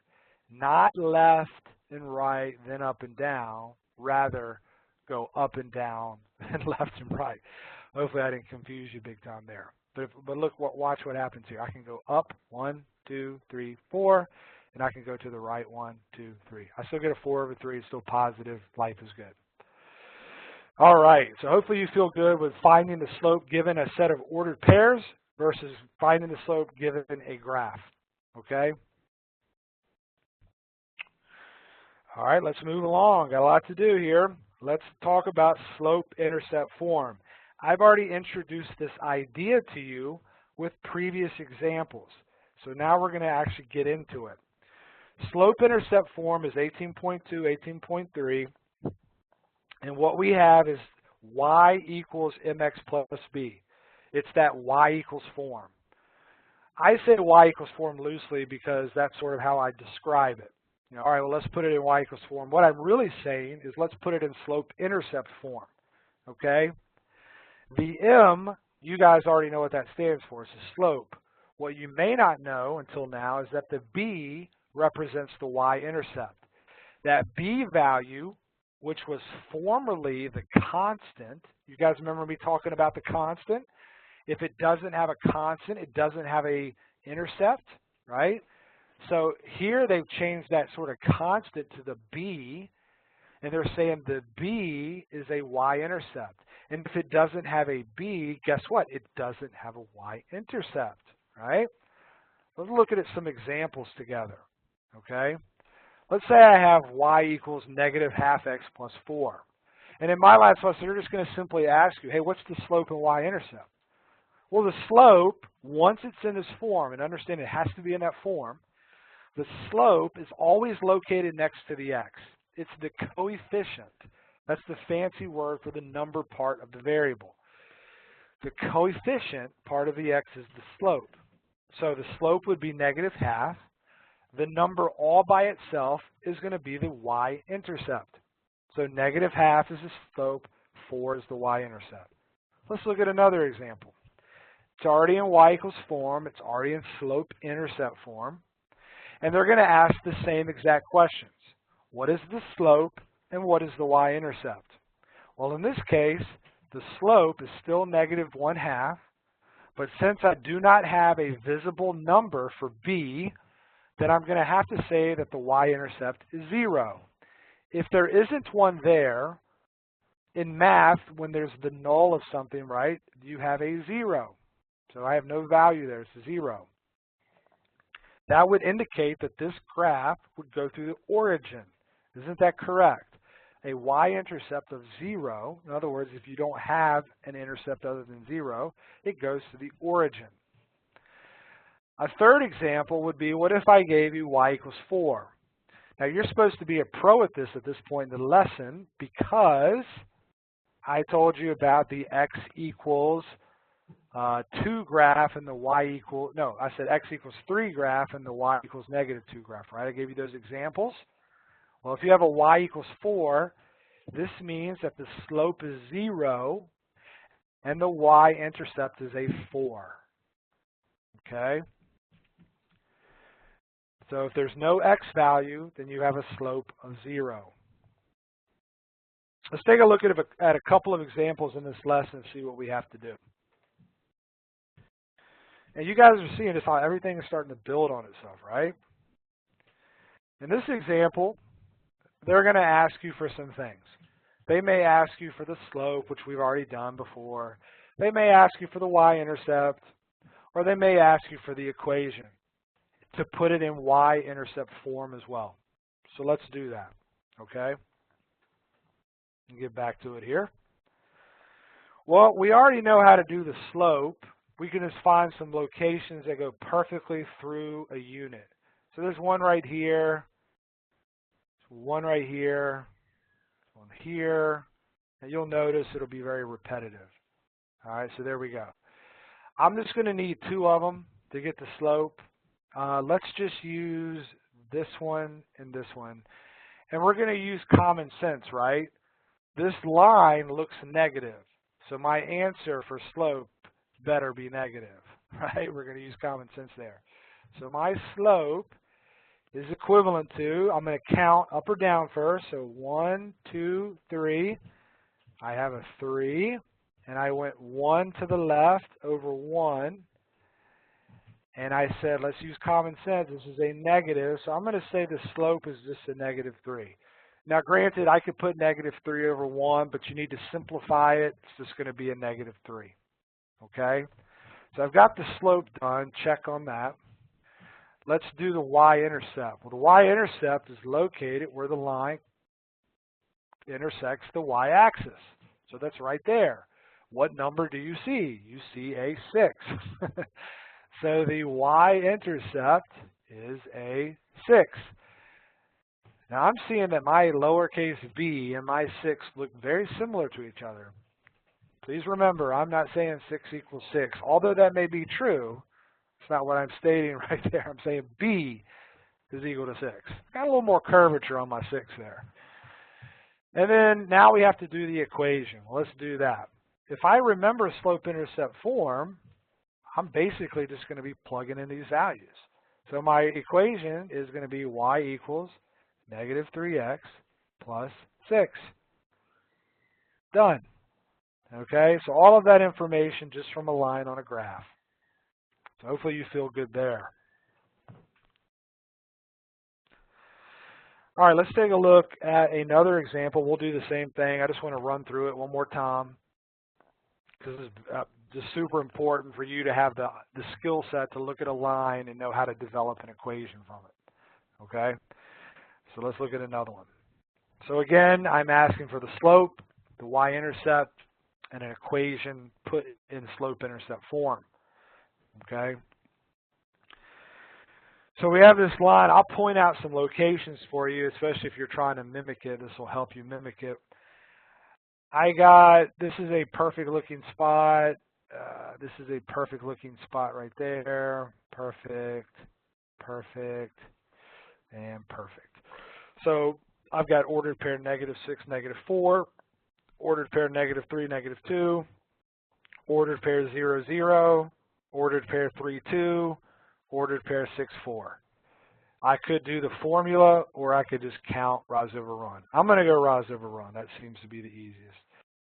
Speaker 1: Not left and right, then up and down. Rather, go up and down, then left and right. Hopefully I didn't confuse you big time there. But look, watch what happens here. I can go up 1, 2, 3, 4, and I can go to the right 1, 2, 3. I still get a 4 over 3. It's still positive. Life is good. All right, so hopefully you feel good with finding the slope given a set of ordered pairs versus finding the slope given a graph, okay? All right, let's move along. Got a lot to do here. Let's talk about slope-intercept form. I've already introduced this idea to you with previous examples. So now we're going to actually get into it. Slope-intercept form is 18.2, 18.3. And what we have is y equals mx plus b. It's that y equals form. I say y equals form loosely because that's sort of how I describe it. You know, all right, well, let's put it in y equals form. What I'm really saying is let's put it in slope-intercept form, okay? The m, you guys already know what that stands for. It's a slope. What you may not know until now is that the b represents the y-intercept. That b value, which was formerly the constant, you guys remember me talking about the constant? If it doesn't have a constant, it doesn't have a intercept, right? So here they've changed that sort of constant to the b, and they're saying the b is a y-intercept. And if it doesn't have a b, guess what? It doesn't have a y-intercept, right? Let's look at some examples together, okay? Let's say I have y equals negative half x plus 4. And in my last lesson, they're just going to simply ask you, hey, what's the slope and y-intercept? Well, the slope, once it's in this form, and understand it has to be in that form, the slope is always located next to the x. It's the coefficient. That's the fancy word for the number part of the variable. The coefficient part of the x is the slope. So the slope would be negative half. The number all by itself is going to be the y-intercept. So negative half is the slope, 4 is the y-intercept. Let's look at another example. It's already in y equals form. It's already in slope-intercept form. And they're going to ask the same exact questions. What is the slope and what is the y-intercept? Well, in this case, the slope is still negative 1/2. But since I do not have a visible number for b, then I'm going to have to say that the y-intercept is 0. If there isn't one there, in math, when there's the null of something, right, you have a 0. So I have no value there, it's a 0. That would indicate that this graph would go through the origin. Isn't that correct? A y-intercept of 0, in other words, if you don't have an intercept other than 0, it goes to the origin. A third example would be, what if I gave you y equals 4? Now, you're supposed to be a pro at this point in the lesson because I told you about the x equals 2 graph and the y equal, no, I said x equals 3 graph and the y equals negative 2 graph, right? I gave you those examples. Well, if you have a y equals 4, this means that the slope is 0 and the y-intercept is a 4, okay? So if there's no x value, then you have a slope of 0. Let's take a look at a couple of examples in this lesson and see what we have to do. And you guys are seeing just how everything is starting to build on itself, right? In this example, they're going to ask you for some things. They may ask you for the slope, which we've already done before. They may ask you for the y-intercept, or they may ask you for the equation to put it in y-intercept form as well. So let's do that, okay? Get back to it here. Well, we already know how to do the slope. We can just find some locations that go perfectly through a unit. So there's one right here, one right here, one here, and you'll notice it'll be very repetitive. All right, so there we go. I'm just going to need 2 of them to get the slope. Let's just use this one and this one. And we're going to use common sense, right? This line looks negative, so my answer for slope better be negative, right? We're going to use common sense there. So my slope is equivalent to, I'm going to count up or down first. So 1, 2, 3. I have a 3, and I went 1 to the left over 1. And I said, let's use common sense. This is a negative, so I'm going to say the slope is just a negative 3. Now, granted, I could put negative 3 over 1, but you need to simplify it. It's just going to be a negative 3. Okay? So I've got the slope done. Check on that. Let's do the y-intercept. Well, the y-intercept is located where the line intersects the y-axis. So that's right there. what number do you see? You see a 6. So the y-intercept is a 6. Now I'm seeing that my lowercase b and my 6 look very similar to each other. Please remember, I'm not saying 6 equals 6. Although that may be true, it's not what I'm stating right there. I'm saying b is equal to 6. Got a little more curvature on my 6 there. And then now we have to do the equation. Well, let's do that. If I remember slope-intercept form, I'm basically just going to be plugging in these values. So my equation is going to be y equals negative 3x plus 6. Done. Okay, so all of that information just from a line on a graph. So hopefully you feel good there. All right, let's take a look at another example. We'll do the same thing. I just want to run through it one more time because it's just super important for you to have the skill set to look at a line and know how to develop an equation from it. Okay, so let's look at another one. So again, I'm asking for the slope, the y-intercept, and an equation put in slope-intercept form. Okay. So we have this line. I'll point out some locations for you, especially if you're trying to mimic it. This will help you mimic it. This is a perfect looking spot. This is a perfect looking spot right there. Perfect, perfect, and perfect. So I've got ordered pair -6, -4, ordered pair -3, -2, ordered pair 0, 0, ordered pair 3, 2, ordered pair 6, 4. I could do the formula, or I could just count rows over run. I'm going to go rows over run. That seems to be the easiest.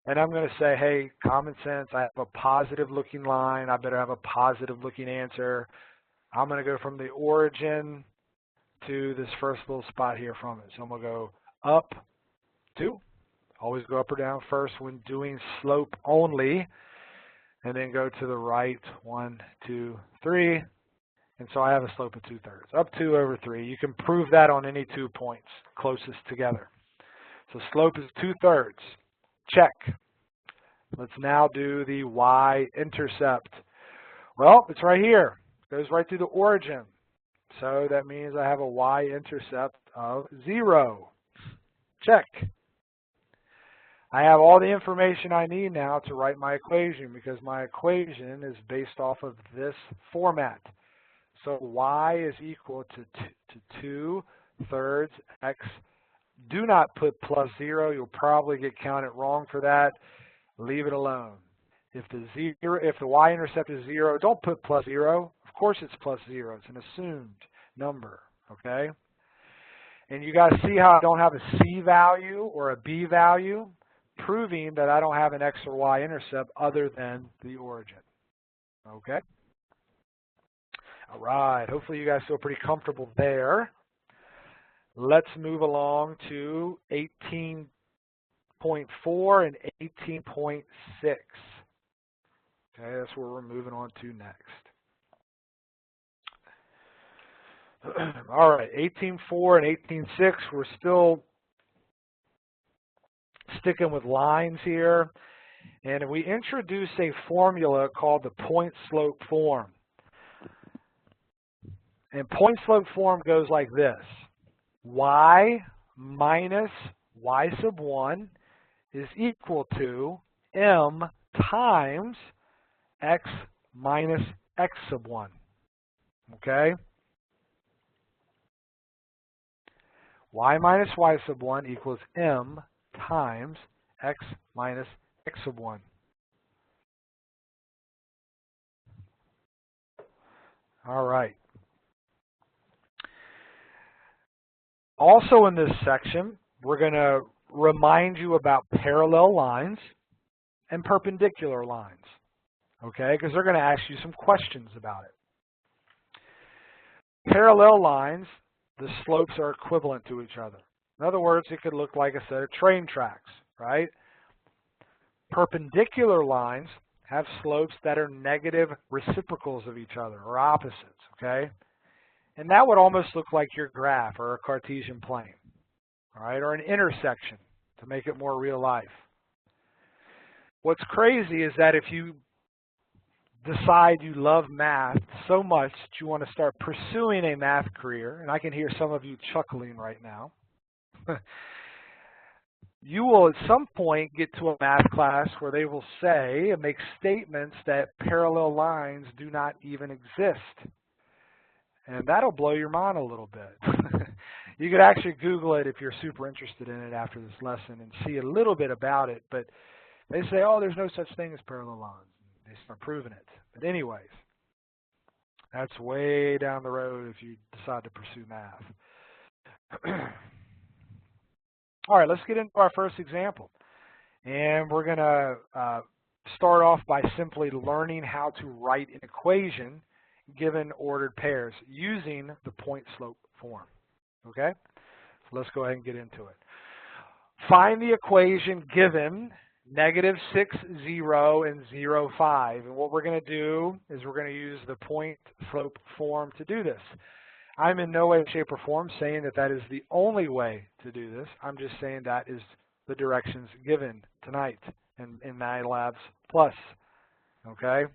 Speaker 1: And I'm going to say, hey, common sense, I have a positive looking line. I better have a positive looking answer. I'm going to go from the origin to this first little spot here from it. So I'm going to go up 2. Always go up or down first when doing slope only. And then go to the right 1, 2, 3. And so I have a slope of 2/3. Up 2 over 3. You can prove that on any 2 points closest together. So slope is 2/3. Check. Let's now do the y-intercept. Well, it's right here. It goes right through the origin. So that means I have a y-intercept of 0. Check. I have all the information I need now to write my equation because my equation is based off of this format. So y is equal to 2/3 x. Do not put +0. You'll probably get counted wrong for that. Leave it alone. If the y-intercept is 0, don't put +0. Of course it's +0. It's an assumed number. Okay. And you got to see how I don't have a c value or a b value, proving that I don't have an x or y intercept other than the origin. Okay? All right. Hopefully you guys feel pretty comfortable there. Let's move along to 18.4 and 18.6. Okay, that's where we're moving on to next. All right, 18.4 and 18.6, we're still sticking with lines here. And we introduce a formula called the point-slope form. And point-slope form goes like this. Y minus y sub 1 is equal to m times x minus x sub 1. Okay? Y minus y sub 1 equals m times x minus x sub 1. All right. Also in this section, we're going to remind you about parallel lines and perpendicular lines, okay? Because they're going to ask you some questions about it. Parallel lines, the slopes are equivalent to each other. In other words, it could look like a set of train tracks, right? Perpendicular lines have slopes that are negative reciprocals of each other, or opposites, okay? And that would almost look like your graph or a Cartesian plane, all right, or an intersection to make it more real life. What's crazy is that if you decide you love math so much that you want to start pursuing a math career, and I can hear some of you chuckling right now, you will at some point get to a math class where they will say and make statements that parallel lines do not even exist. And that'll blow your mind a little bit. You could actually Google it if you're super interested in it after this lesson and see a little bit about it. But they say, oh, there's no such thing as parallel lines. They start proving it. But anyways, that's way down the road if you decide to pursue math. All right, let's get into our first example. And we're going to start off by simply learning how to write an equation given ordered pairs using the point-slope form. Okay? So let's go ahead and get into it. Find the equation given -6, 0, and 0, 5. And what we're going to do is we're going to use the point-slope form to do this. I'm in no way, shape, or form saying that that is the only way to do this. I'm just saying that is the directions given tonight in MyLabs Plus. Okay?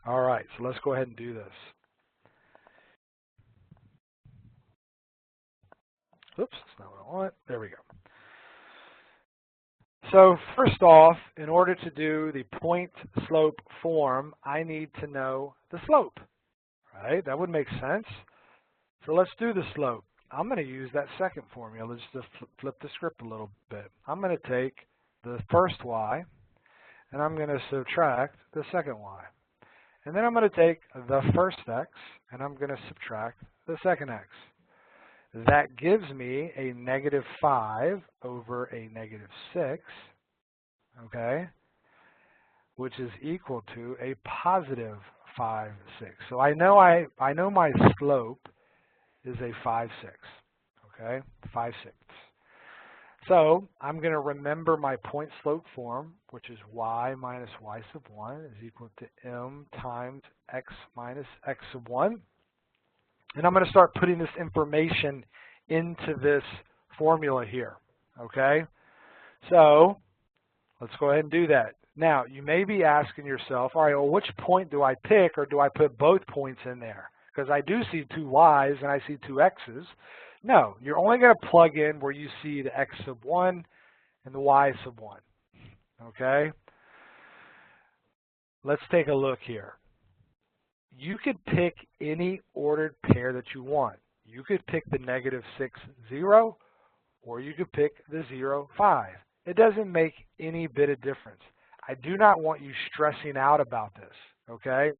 Speaker 1: All right, so let's go ahead and do this. Oops, that's not what I want. There we go. So first off, in order to do the point-slope form, I need to know the slope. Right? That would make sense. So let's do the slope. I'm going to use that second formula just to flip the script a little bit. I'm going to take the first y, and I'm going to subtract the second y. And then I'm going to take the first x, and I'm going to subtract the second x. That gives me a -5 over a -6, okay, which is equal to a +5, 6. So I know my slope is a 5/6, okay, 5/6. So I'm going to remember my point slope form, which is y minus y sub 1 is equal to m times x minus x sub 1. And I'm going to start putting this information into this formula here, okay? So let's go ahead and do that. Now, you may be asking yourself, all right, well, which point do I pick, or do I put both points in there? Because I do see two y's and I see two x's. No, you're only going to plug in where you see the x sub 1 and the y sub 1, okay? Let's take a look here. You could pick any ordered pair that you want. You could pick the -6, 0, or you could pick the 0, 5. It doesn't make any bit of difference. I do not want you stressing out about this, okay?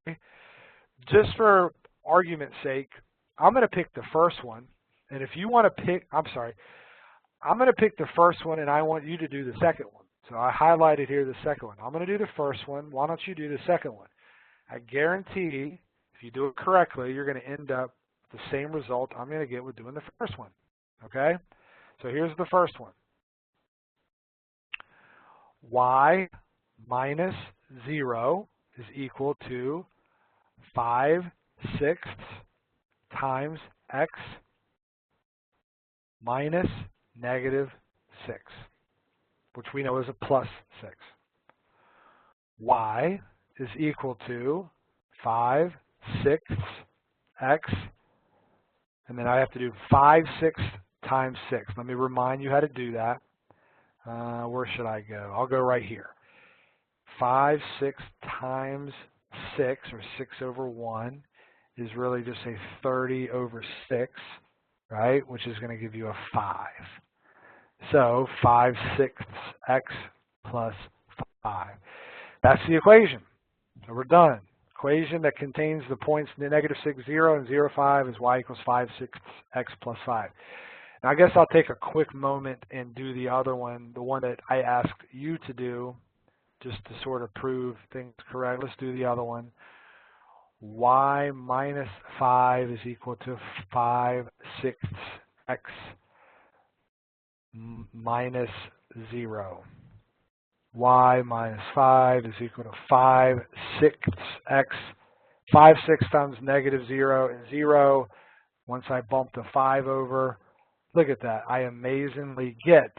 Speaker 1: Just for argument's sake, I'm going to pick the first one. And if you want to pick, I'm going to pick the first one, and I want you to do the second one. So I highlighted here the second one. I'm going to do the first one. Why don't you do the second one? I guarantee if you do it correctly, you're going to end up with the same result I'm going to get with doing the first one. Okay? So here's the first one. Y minus 0 is equal to 5/6 times x minus -6, which we know is a +6. Y is equal to 5/6 x, and then I have to do 5/6 times 6. Let me remind you how to do that. Where should I go? I'll go right here. 5/6 times 6, or 6 over 1, is really just a 30 over 6, right? Which is going to give you a 5. So 5/6 x plus 5. That's the equation. So we're done. Equation that contains the points -6, 0, and 0, 5 is y equals 5/6 x plus 5. Now I guess I'll take a quick moment and do the other one, the one that I asked you to do, just to sort of prove things correct. Let's do the other one. Y minus 5 is equal to 5/6 x minus 0. Y minus 5 is equal to 5/6 x. 5/6 times -0 and 0. Once I bump the 5 over, look at that. I amazingly get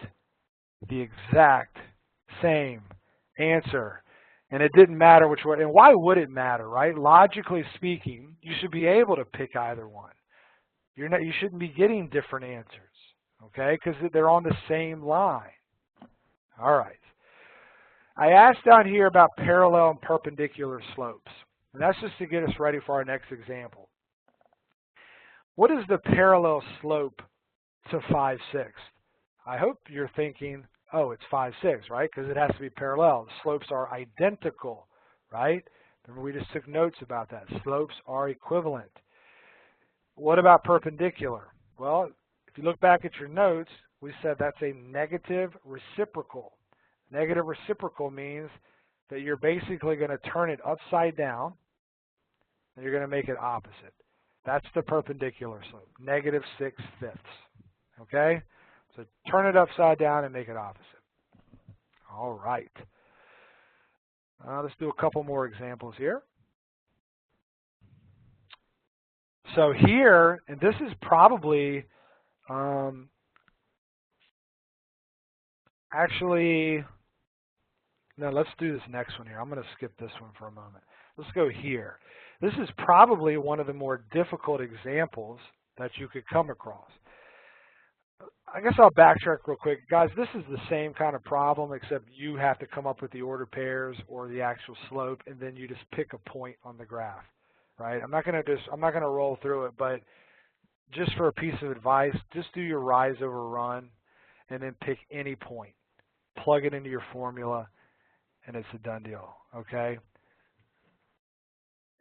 Speaker 1: the exact same answer. And it didn't matter which one. And why would it matter, right? Logically speaking, you should be able to pick either one. You shouldn't be getting different answers, okay? Because they're on the same line. All right. I asked down here about parallel and perpendicular slopes. And that's just to get us ready for our next example. What is the parallel slope to 5/6? I hope you're thinking, oh, it's 5/6, right? Because it has to be parallel. The slopes are identical, right? Remember, we just took notes about that. Slopes are equivalent. What about perpendicular? Well, if you look back at your notes, we said that's a negative reciprocal. Negative reciprocal means that you're basically going to turn it upside down, and you're going to make it opposite. That's the perpendicular slope, -6/5. Okay? So turn it upside down and make it opposite. All right. Let's do a couple more examples here. So here, and this is probably, actually, no, let's do this next one here. I'm going to skip this one for a moment. Let's go here. This is probably one of the more difficult examples that you could come across. I guess I'll backtrack real quick. Guys, this is the same kind of problem, except you have to come up with the ordered pairs or the actual slope, and then you just pick a point on the graph, right? I'm not going to roll through it, but just for a piece of advice, just do your rise over run, and then pick any point. Plug it into your formula, and it's a done deal, okay?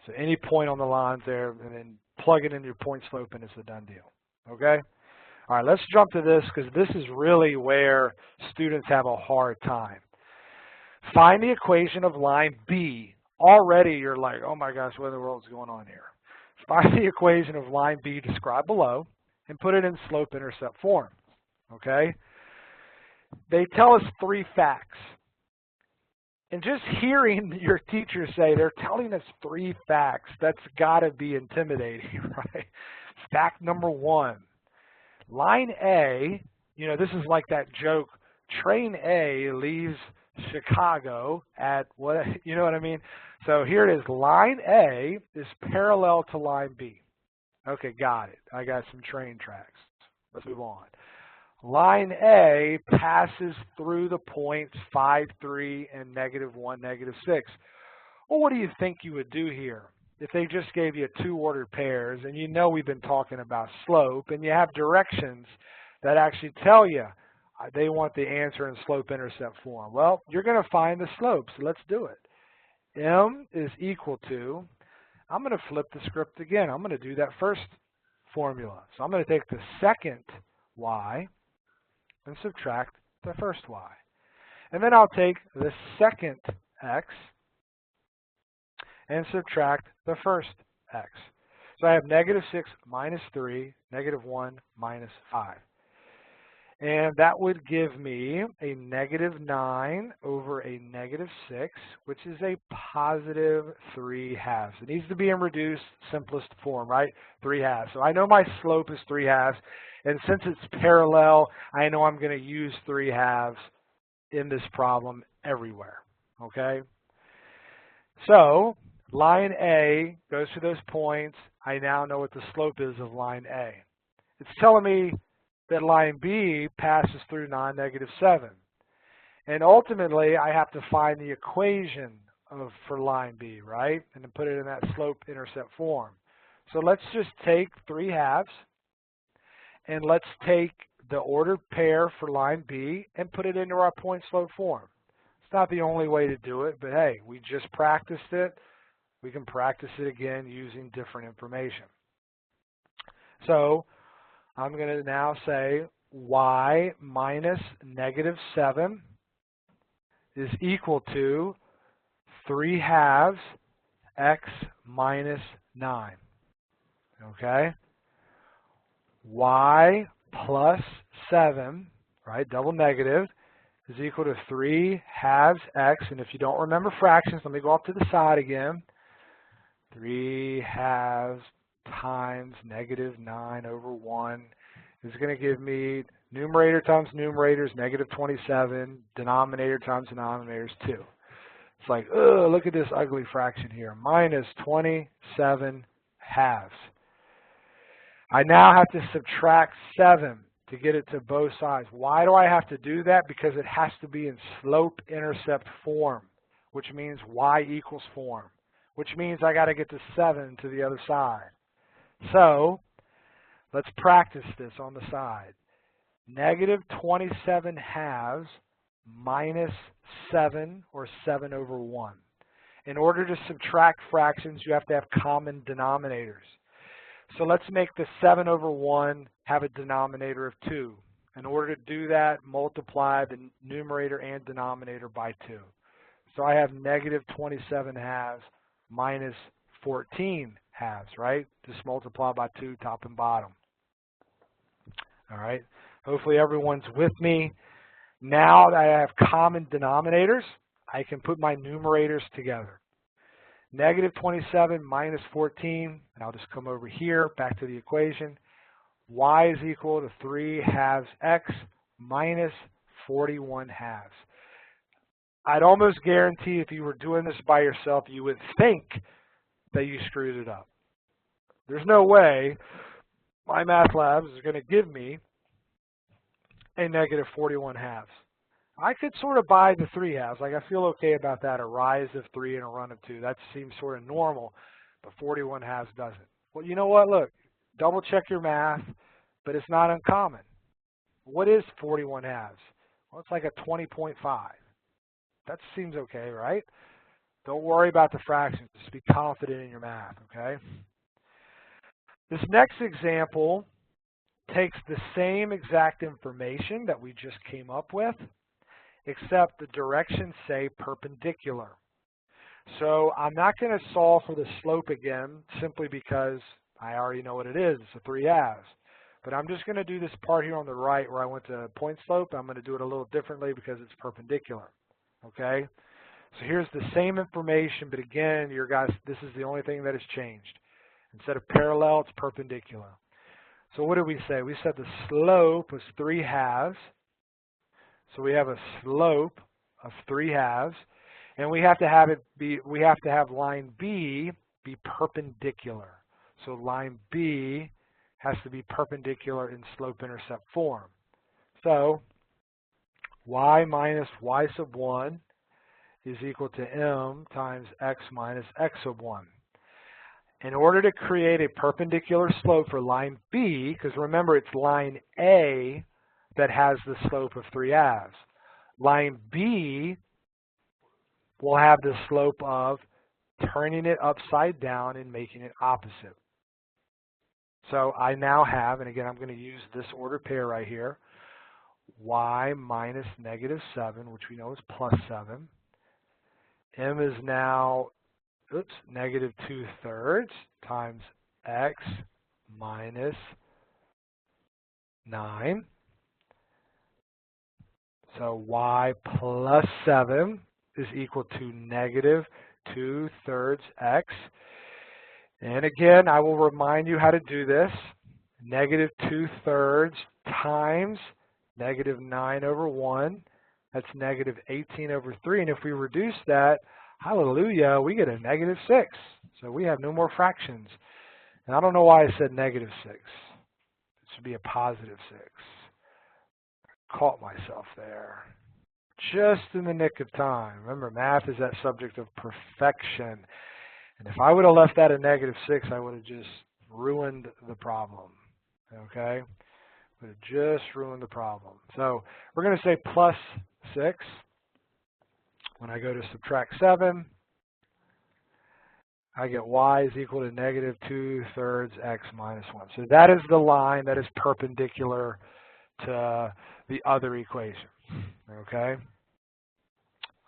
Speaker 1: So any point on the lines there, and then plug it into your point slope, and it's a done deal, okay? All right, let's jump to this, because this is really where students have a hard time. Find the equation of line B. Already you're like, oh my gosh, what in the world is going on here? Find the equation of line B described below and put it in slope-intercept form, okay? They tell us 3 facts. And just hearing your teacher say they're telling us 3 facts, that's got to be intimidating, right? Fact number 1. Line A, you know, this is like that joke, train A leaves Chicago at what, you know what I mean? So here it is, line A is parallel to line B. Okay, got it. I got some train tracks. Let's move on. Line A passes through the points 5, 3, and -1, -6. Well, what do you think you would do here? If they just gave you 2 ordered pairs, and you know we've been talking about slope, and you have directions that actually tell you they want the answer in slope-intercept form. Well, you're going to find the slope, so let's do it. M is equal to, I'm going to flip the script again. I'm going to do that first formula. So I'm going to take the second y and subtract the first y. And then I'll take the second x and subtract the first x. So I have -6 minus 3, -1 minus 5. And that would give me a -9 over a -6, which is a positive 3/2. It needs to be in reduced simplest form, right? 3/2. So I know my slope is 3/2. And since it's parallel, I know I'm going to use 3/2 in this problem everywhere, okay? So line A goes to those points. I now know what the slope is of line A. It's telling me that line B passes through -7. And ultimately, I have to find the equation for line B, right? And then put it in that slope-intercept form. So let's just take 3/2, and let's take the ordered pair for line B and put it into our point-slope form. It's not the only way to do it, but hey, we just practiced it. We can practice it again using different information. So I'm going to now say y minus -7 is equal to 3/2 x minus 9. Okay? Y plus 7, right, double negative, is equal to 3/2 x. And if you don't remember fractions, let me go off to the side again. 3/2 times -9 over 1 is going to give me numerator times numerator is negative 27, denominator times denominator is 2. It's like, oh, look at this ugly fraction here, minus 27 halves. I now have to subtract 7 to get it to both sides. Why do I have to do that? Because it has to be in slope-intercept form, which means y equals form, which means I got to get to 7 to the other side. So let's practice this on the side. Negative 27 halves minus 7, or 7 over 1. In order to subtract fractions, you have to have common denominators. So let's make the 7 over 1 have a denominator of 2. In order to do that, multiply the numerator and denominator by 2. So I have negative 27 halves minus 14 halves, right? Just multiply by 2, top and bottom. All right. Hopefully everyone's with me. Now that I have common denominators, I can put my numerators together. Negative 27 minus 14, and I'll just come over here, back to the equation. Y is equal to 3 halves x minus 41 halves. I'd almost guarantee if you were doing this by yourself, you would think that you screwed it up. There's no way my math labs is going to give me a negative 41 halves. I could sort of buy the 3 halves. Like, I feel okay about that, a rise of 3 and a run of 2. That seems sort of normal, but 41 halves doesn't. Well, you know what? Look, double check your math, but it's not uncommon. What is 41 halves? Well, it's like a 20.5. That seems okay, right? Don't worry about the fractions. Just be confident in your math, okay? This next example takes the same exact information that we just came up with, except the directions say perpendicular. So I'm not going to solve for the slope again, simply because I already know what it is. It's a 3 halves. But I'm just going to do this part here on the right where I went to point slope. I'm going to do it a little differently because it's perpendicular. Okay? So here's the same information, but again, your guys, this is the only thing that has changed. Instead of parallel, it's perpendicular. So what did we say? We said the slope was 3 halves. So we have a slope of 3 halves, and we have to have line B be perpendicular. So line B has to be perpendicular in slope-intercept form. So y minus y sub 1 is equal to m times x minus x sub 1. In order to create a perpendicular slope for line B, because remember it's line A that has the slope of 3 halves. Line B will have the slope of turning it upside down and making it opposite. So I now have, and again I'm going to use this ordered pair right here, y minus negative 7, which we know is plus 7. M is now, negative 2/3 times x minus 9. So y plus 7 is equal to negative 2/3 x. And again, I will remind you how to do this. Negative 2/3 times negative 9 over 1. That's negative 18 over 3. And if we reduce that, hallelujah, we get a negative 6. So we have no more fractions. And I don't know why I said negative 6. It should be a positive 6. Caught myself there. Just in the nick of time. Remember, math is that subject of perfection. And if I would have left that at negative 6, I would have just ruined the problem. Okay? Would have just ruined the problem. So we're going to say plus 6. When I go to subtract 7, I get y is equal to negative 2/3 x minus 1. So that is the line that is perpendicular to the other equation. Okay?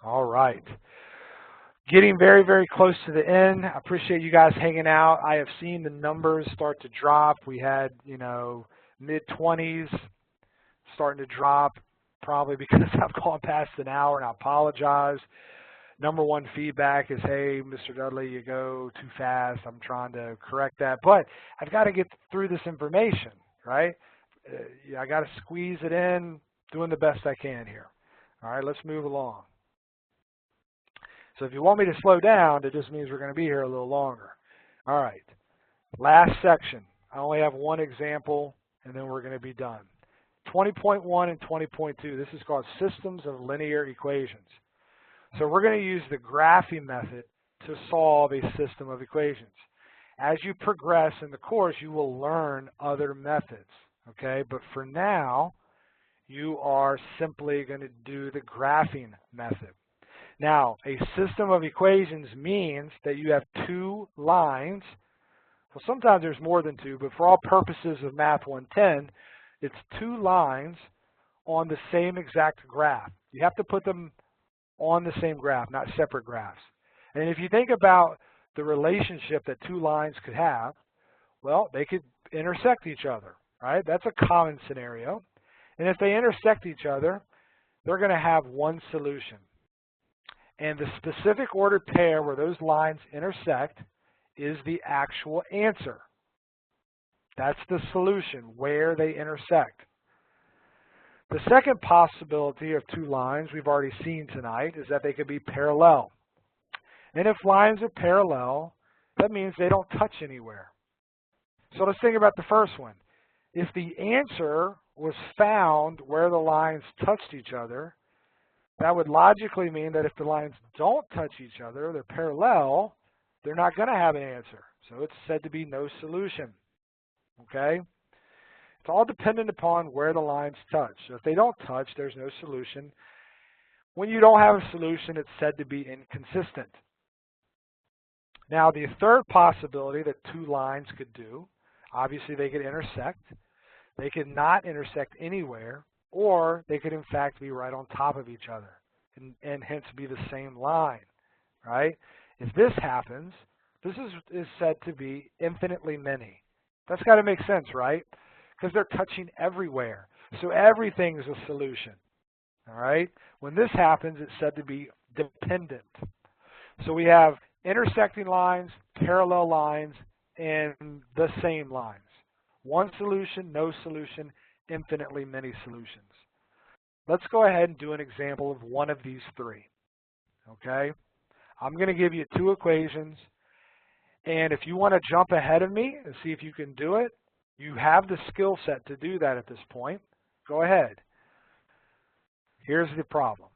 Speaker 1: All right. Getting very, very close to the end. I appreciate you guys hanging out. I have seen the numbers start to drop. We had, mid-20s starting to drop, probably because I've gone past an hour, and I apologize. Number one feedback is, hey, Mr. Dudley, you go too fast. I'm trying to correct that. But I've got to get through this information, right? Yeah, I got to squeeze it in, doing the best I can here. All right, let's move along. So if you want me to slow down, it just means we're going to be here a little longer. All right, last section. I only have one example, and then we're going to be done. 20.1 and 20.2, this is called systems of linear equations. So we're going to use the graphing method to solve a system of equations. As you progress in the course, you will learn other methods, okay? But for now, you are simply going to do the graphing method. Now, a system of equations means that you have two lines. Well, sometimes there's more than two, but for all purposes of Math 110, it's two lines on the same exact graph. You have to put them on the same graph, not separate graphs. And if you think about the relationship that two lines could have, well, they could intersect each other, right? That's a common scenario. And if they intersect each other, they're going to have one solution. And the specific ordered pair where those lines intersect is the actual answer. That's the solution, where they intersect. The second possibility of two lines we've already seen tonight is that they could be parallel. And if lines are parallel, that means they don't touch anywhere. So let's think about the first one. If the answer was found where the lines touched each other, that would logically mean that if the lines don't touch each other, they're parallel, they're not going to have an answer. So it's said to be no solution. Okay? It's all dependent upon where the lines touch. So if they don't touch, there's no solution. When you don't have a solution, it's said to be inconsistent. Now, the third possibility that two lines could do, obviously they could intersect. They could not intersect anywhere, or they could in fact be right on top of each other and hence be the same line, right? If this happens, this is said to be infinitely many. That's got to make sense, right? Because they're touching everywhere. So everything is a solution, all right? When this happens, it's said to be dependent. So we have intersecting lines, parallel lines, and the same lines. One solution, no solution, infinitely many solutions. Let's go ahead and do an example of one of these three, okay? I'm going to give you two equations, and if you want to jump ahead of me and see if you can do it, you have the skill set to do that at this point. Go ahead. Here's the problem.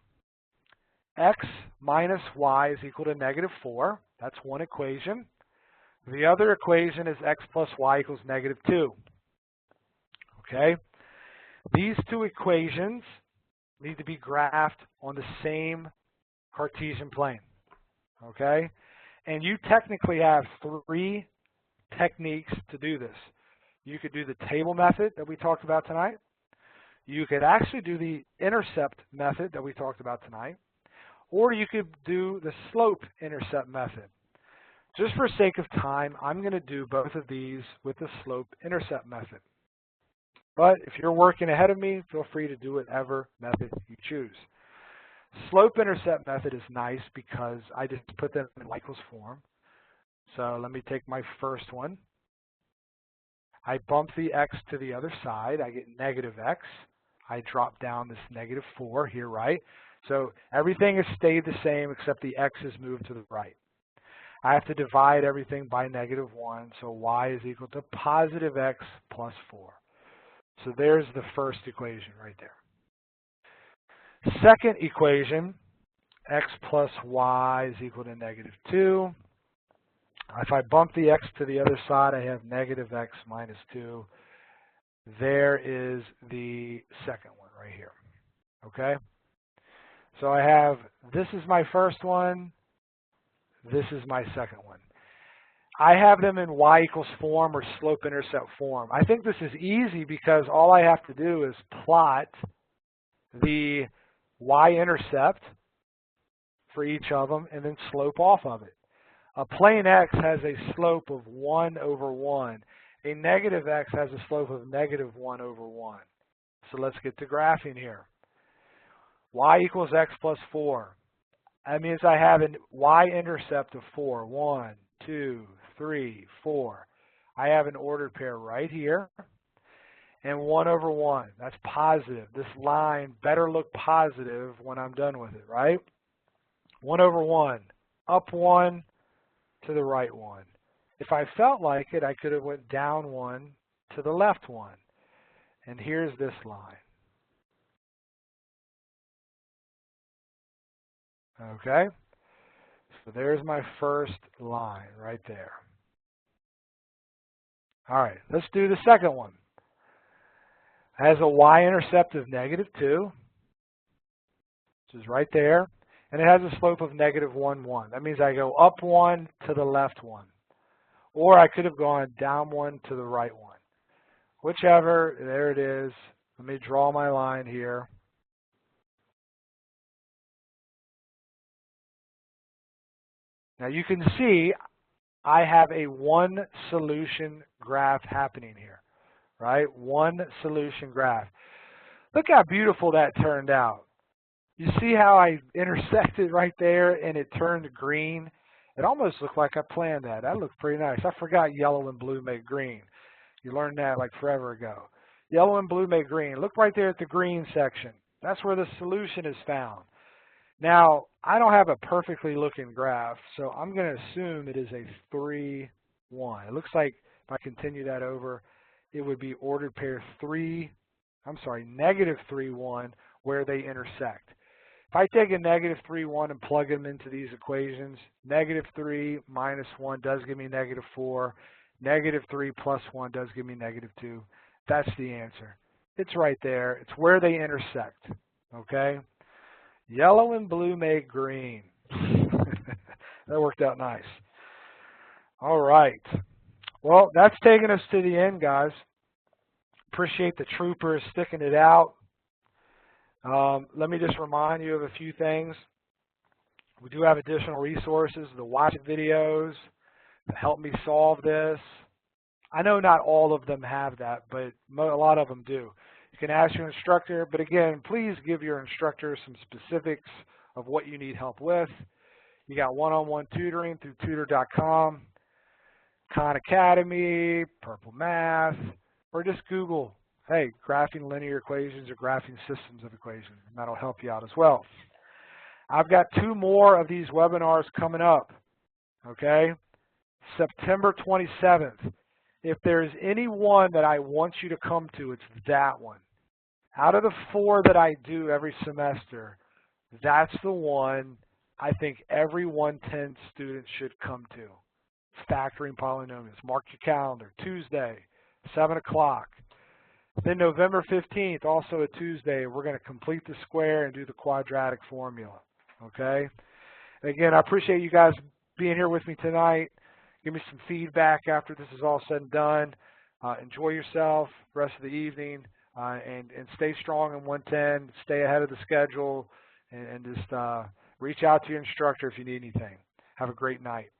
Speaker 1: X minus y is equal to -4. That's one equation. The other equation is x plus y equals -2. Okay? These two equations need to be graphed on the same Cartesian plane. Okay? And you technically have three techniques to do this. You could do the table method that we talked about tonight. You could actually do the intercept method that we talked about tonight. Or you could do the slope-intercept method. Just for sake of time, I'm going to do both of these with the slope-intercept method. But if you're working ahead of me, feel free to do whatever method you choose. Slope-intercept method is nice because I just put them in y equals form. So let me take my first one. I bump the x to the other side. I get -x. I drop down this -4 here, right? So everything has stayed the same except the x has moved to the right. I have to divide everything by -1, so y is equal to +x plus 4. So there's the first equation right there. Second equation, x plus y is equal to -2. If I bump the x to the other side, I have -x minus 2. There is the second one right here. Okay? So I have, this is my first one, this is my second one. I have them in y equals form or slope-intercept form. I think this is easy because all I have to do is plot the y-intercept for each of them and then slope off of it. A plane x has a slope of 1 over 1. A -x has a slope of -1 over 1. So let's get to graphing here. Y equals x plus 4. That means I have a y-intercept of 4. 1, 2, 3, 4. I have an ordered pair right here. and 1 over 1. That's positive. This line better look positive when I'm done with it, right? 1 over 1, up 1 to the right 1. If I felt like it, I could have went down 1 to the left 1. And here's this line. Okay? So there's my first line right there. All right, let's do the second one. It has a y-intercept of -2, which is right there. And it has a slope of -1, 1. That means I go up 1 to the left 1. Or I could have gone down 1 to the right 1. Whichever, there it is. Let me draw my line here. Now you can see I have a one solution graph happening here, right? One solution graph. Look how beautiful that turned out. You see how I intersected right there and it turned green? It almost looked like I planned that. That looked pretty nice. I forgot yellow and blue make green. You learned that like forever ago. Yellow and blue make green. Look right there at the green section. That's where the solution is found. Now, I don't have a perfectly looking graph, so I'm going to assume it is a 3, 1. It looks like if I continue that over, it would be ordered pair -3, 1, where they intersect. If I take a -3, 1 and plug them into these equations, -3 minus 1 does give me -4. -3 plus 1 does give me -2. That's the answer. It's right there. It's where they intersect, okay? Yellow and blue make green. That worked out nice. All right. Well, that's taking us to the end, guys. Appreciate the troopers sticking it out. Let me just remind you of a few things. We do have additional resources, the watch videos, to help me solve this. I know not all of them have that, but a lot of them do. You can ask your instructor, but again, please give your instructor some specifics of what you need help with. You got one-on-one tutoring through tutor.com, Khan Academy, Purple Math, or just Google, hey, graphing linear equations or graphing systems of equations, and that'll help you out as well. I've got 2 more of these webinars coming up, okay? September 27th. If there's any one that I want you to come to, it's that one. Out of the 4 that I do every semester, that's the one I think every 110 student should come to. Factoring polynomials. Mark your calendar. Tuesday, 7 o'clock. Then November 15th, also a Tuesday, we're going to complete the square and do the quadratic formula. Okay? Again, I appreciate you guys being here with me tonight. Give me some feedback after this is all said and done. Enjoy yourself the rest of the evening, and stay strong in 110. Stay ahead of the schedule, and just reach out to your instructor if you need anything. Have a great night.